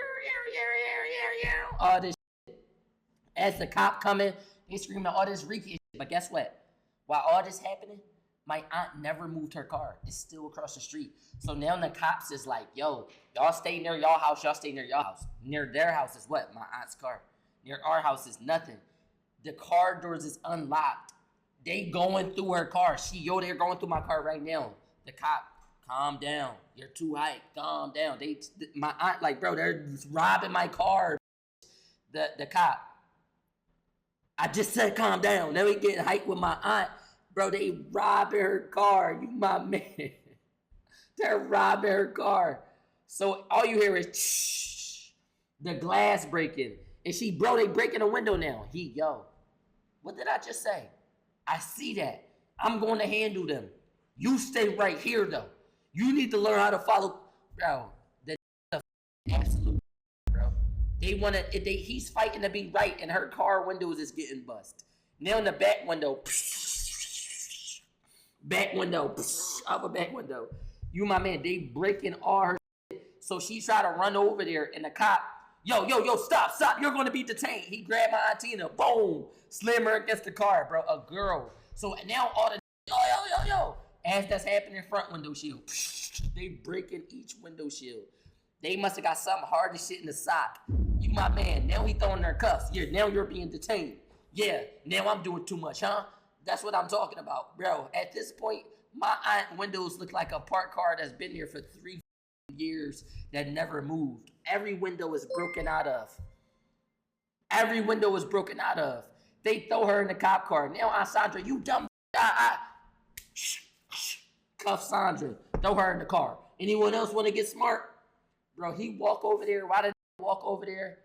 All this shit. As the cop coming, they screaming all this reeky shit. But guess what? While all this happening, my aunt never moved her car. It's still across the street. So now the cops is like, yo, y'all stay near y'all house. Y'all stay near y'all house. Near their house is what? My aunt's car. Near our house is nothing. The car doors is unlocked. They going through her car. They're going through my car right now. The cop, calm down. You're too hyped. Calm down. My aunt, like, bro, they're robbing my car. The cop. I just said calm down. Now we getting hyped with my aunt. Bro, they robbing her car. You my man. They're robbing her car. So all you hear is shh, the glass breaking. And they breaking the window now. Yo, what did I just say? I see that. I'm going to handle them. You stay right here, though. You need to learn how to follow. Bro, the absolute, bro. He's fighting to be right, and her car windows is getting bust. Now in the back window, upper back window. You, my man, they breaking all her shit. So she tried to run over there, and the cop, yo, stop, you're going to be detained. He grabbed my auntie and boom, slam her against the car, bro, a girl. So now all the, yo, as that's happening, front window shield, they breaking each window shield. They must have got something hard as shit in the sock. You, my man, now he throwing their cuffs. Yeah, now you're being detained. Yeah, now I'm doing too much, huh? That's what I'm talking about, bro. At this point, my aunt windows look like a parked car that's been there for 3 years that never moved. Every window is broken out of. Every window is broken out of. They throw her in the cop car. Now, Aunt Sandra, you dumb. Cuff Sandra. Throw her in the car. Anyone else want to get smart? Bro, he walk over there. Why did he walk over there?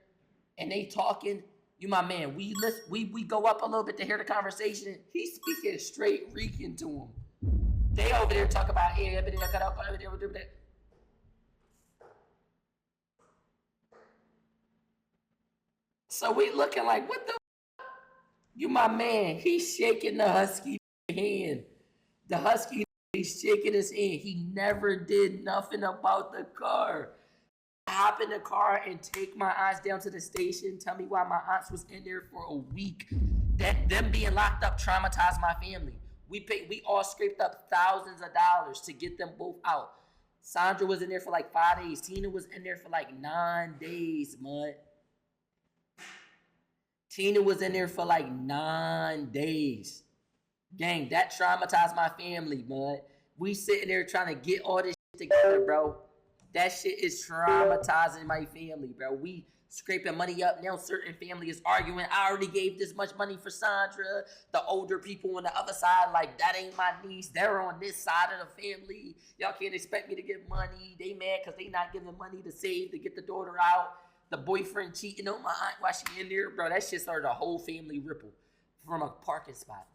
And they talking. You my man. We go up a little bit to hear the conversation. He's speaking straight reeking to him. They over there talk about, hey, so we looking like, what the? You my man. He's shaking the husky hand. The husky He's shaking his hand. He never did nothing about the car. Hop in the car and take my aunts down to the station. Tell me why my aunts was in there for a week. That them being locked up traumatized my family. We all scraped up thousands of dollars to get them both out. Sandra was in there for like 5 days. Tina was in there for like 9 days, mud. Tina was in there for like 9 days. Gang, that traumatized my family, mud. We sitting there trying to get all this shit together, bro. That shit is traumatizing my family, bro. We scraping money up. Now certain family is arguing. I already gave this much money for Sandra. The older people on the other side, like, that ain't my niece. They're on this side of the family. Y'all can't expect me to give money. They mad because they not giving money to save to get the daughter out. The boyfriend cheating on my aunt while she in there. Bro, that shit started a whole family ripple from a parking spot.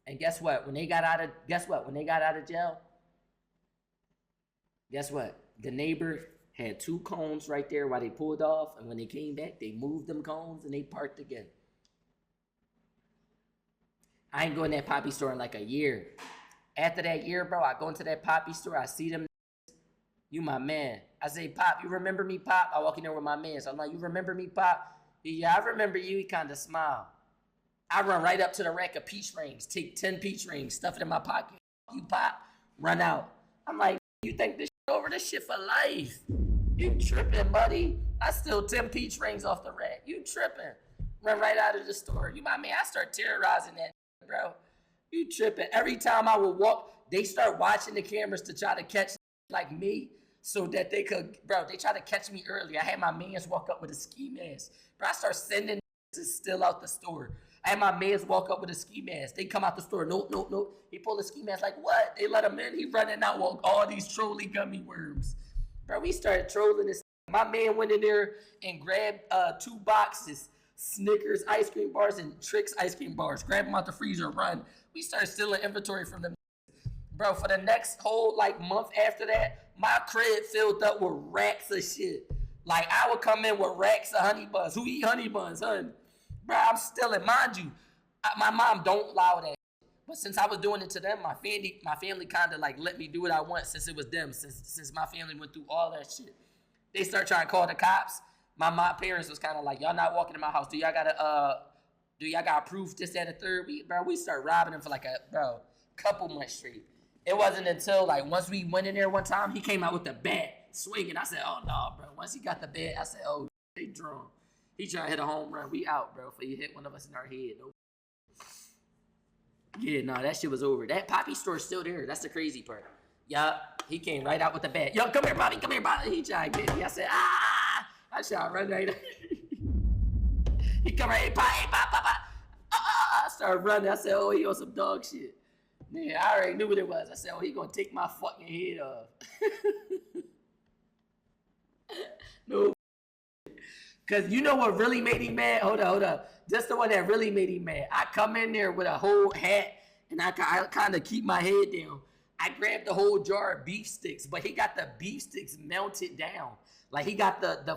And guess what? When they got out of jail, guess what? The neighbor had 2 cones right there while they pulled off, and when they came back, they moved them cones and they parked again. I ain't going to that poppy store in like a year. After that year, bro, I go into that poppy store, I see them. You my man. I say, Pop, you remember me, Pop? I walk in there with my man. So I'm like, you remember me, Pop? Yeah, I remember you. He kind of smiled. I run right up to the rack of peach rings, take 10 peach rings, stuff it in my pocket. You, Pop, run out. I'm like, you think this shit over? This shit for life. You tripping, buddy. I steal 10 peach rings off the rack. You tripping. Run right out of the store. You my man. I start terrorizing that, bro. You tripping. Every time I would walk, they start watching the cameras to try to catch like me so that they could, bro, they try to catch me early. I had my mans walk up with a ski mask. Bro, I start sending to steal out the store. I had my mans walk up with a ski mask. They come out the store. Nope. He pulled a ski mask like, what? They let him in. He running out with all these trolley gummy worms. Bro, we started trolling this. My man went in there and grabbed 2 boxes, Snickers ice cream bars and Trix ice cream bars. Grab them out the freezer, run. We started stealing inventory from them. Bro, for the next whole like month after that, my crib filled up with racks of shit. Like, I would come in with racks of honey buns. Who eat honey buns, hun? Bro, I'm stealing. Mind you, my mom don't allow that. But since I was doing it to them, my family kind of like let me do what I want since it was them. Since my family went through all that shit. They start trying to call the cops. My parents was kind of like, y'all not walking in my house. Do y'all got proof this, that, and the third? We start robbing them for like a couple months straight. It wasn't until like once we went in there one time, he came out with the bat swinging. I said, oh no, bro. Once he got the bat, I said, oh, they drunk. He trying to hit a home run. We out, bro. For you hit one of us in our head. Nope. Yeah, no, that shit was over. That poppy store's still there. That's the crazy part. Yup. He came right out with the bat. Yo, come here, Bobby. Come here, Bobby. He tried to get me. I said, ah. I tried to run right out. He come right, hey, pop. I started running. I said, oh, he on some dog shit. Man, I already knew what it was. I said, oh, he gonna take my fucking head off. No. Because you know what really made him mad? Hold up. Just the one that really made him mad. I come in there with a whole hat, and I kind of keep my head down. I grabbed the whole jar of beef sticks, but he got the beef sticks melted down. Like, he got the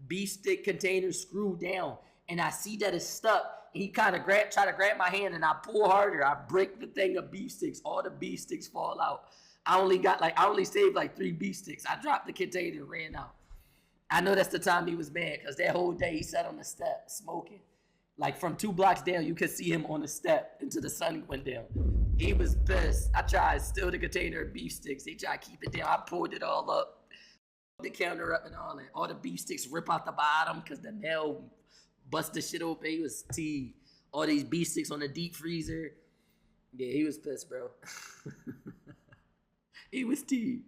beef stick container screwed down, and I see that it's stuck. He kind of try to grab my hand, and I pull harder. I break the thing of beef sticks. All the beef sticks fall out. I only saved like 3 beef sticks. I dropped the container and ran out. I know that's the time he was mad, because that whole day he sat on the step smoking. Like, from 2 blocks down, you could see him on the step until the sun went down. He was pissed. I tried to steal the container of beef sticks. He tried to keep it down. I pulled it all up, the counter up and all that. All the beef sticks rip out the bottom because the nail bust the shit open. He was T. All these beef sticks on the deep freezer. Yeah, he was pissed, bro. He was T.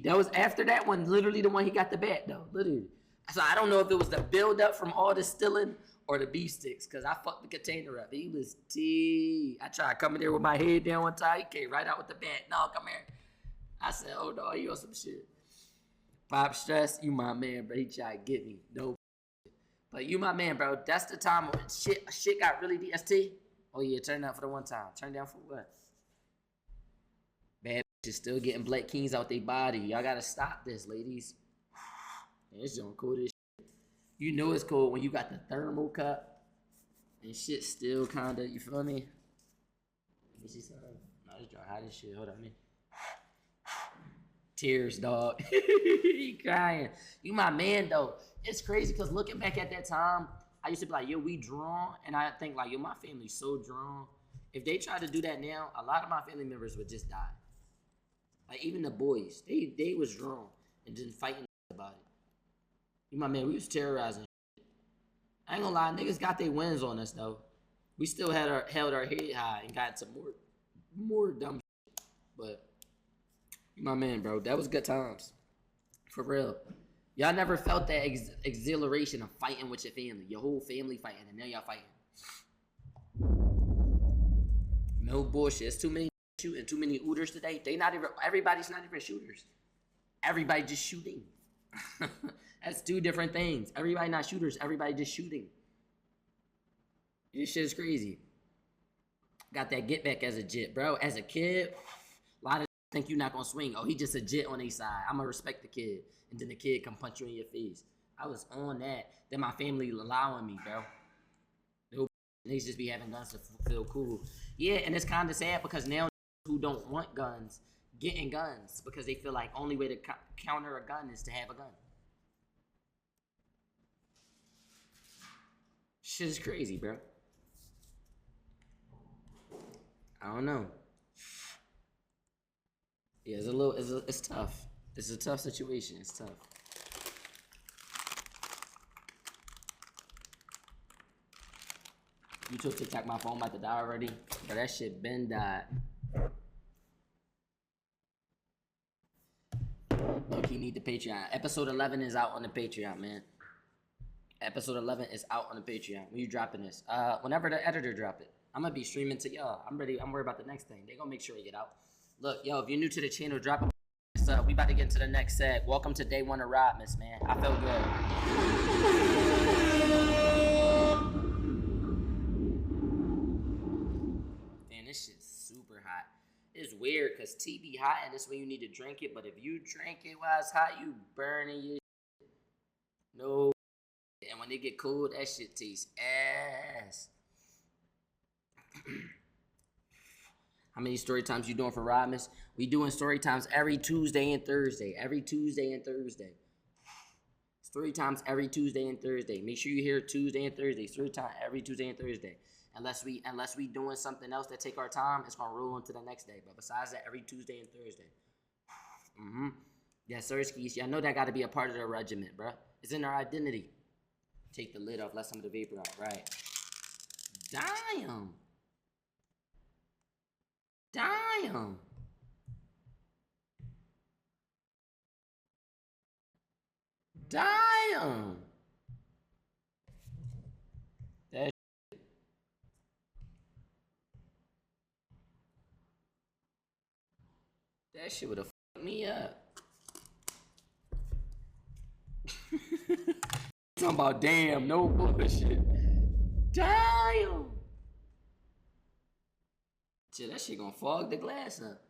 That was after that one, literally the one he got the bat, though. Literally. So I don't know if it was the build-up from all the stealing or the beef sticks, because I fucked the container up. He was T. I tried coming there with my head down one time. He came right out with the bat. No, come here. I said, oh, no, you on some shit. Pop Stress, you my man, bro. He tried to get me. No. But you my man, bro. That's the time when shit got really DST. Oh, yeah, turn down for the one time. Turn down for what? Bad bitches still getting Black Kings out their body. Y'all gotta stop this, ladies. It's doing cool as shit. You know it's cool when you got the thermal cup and shit still kinda, you feel me? Let me see something. No, This joint hot as shit. Hold on, man. Tears, dog. He crying. You my man, though. It's crazy because looking back at that time, I used to be like, yo, we drawn. And I think like, yo, my family's so drawn. If they try to do that now, a lot of my family members would just die. Like even the boys, they was drawn and just fighting about it. You my man, we was terrorizing. I ain't gonna lie, niggas got their wins on us though. We still held our head high and got some more dumb shit. But you my man, bro. That was good times. For real. Y'all never felt that exhilaration of fighting with your family. Your whole family fighting, and now y'all fighting. No bullshit. It's too many shooting, too many ooters today. Everybody's not even shooters. Everybody just shooting. That's two different things. Everybody not shooters. Everybody just shooting. This shit is crazy. Got that get back as a jit, bro. As a kid, a lot of think you're not gonna swing. Oh, he just a jit on a side. I'm gonna respect the kid. And then the kid come punch you in your face. I was on that. Then my family allowing me, bro. Niggas just be having guns to feel cool. Yeah, and it's kind of sad because now who don't want guns getting guns because they feel like only way to counter a gun is to have a gun. Shit is crazy, bro. I don't know. Yeah, it's tough. It's a tough situation. It's tough. You took TikTok, my phone about to die already, but that shit been died. Look, you need the Patreon. Episode 11 is out on the Patreon, man. Episode 11 is out on the Patreon. When you dropping this? Whenever the editor drop it. I'm gonna be streaming to y'all. I'm ready. I'm worried about the next thing. They gonna make sure it get out. Look, yo, if you're new to the channel, drop a we about to get into the next set. Welcome to day 1 of RAUD, man. I feel good. Man, this shit's super hot. It's weird because tea be hot and this when you need to drink it, but if you drink it while it's hot, you burning your shit. No. And when they get cold, that shit tastes ass. How many story times you doing for RAUD? We doing story times every Tuesday and Thursday. Every Tuesday and Thursday. Story times every Tuesday and Thursday. Make sure you hear Tuesday and Thursday. Story time every Tuesday and Thursday. Unless we doing something else that take our time, it's gonna roll into the next day. But besides that, every Tuesday and Thursday. Yeah, Sirskis. Y'all know that got to be a part of the regiment, bruh. It's in our identity. Take the lid off. Let some of the vapor out. Right. Damn. Damn. Damn. That shit would have fucked me up. Talking about damn, no bullshit. Damn. Shit, that shit gonna fog the glass up.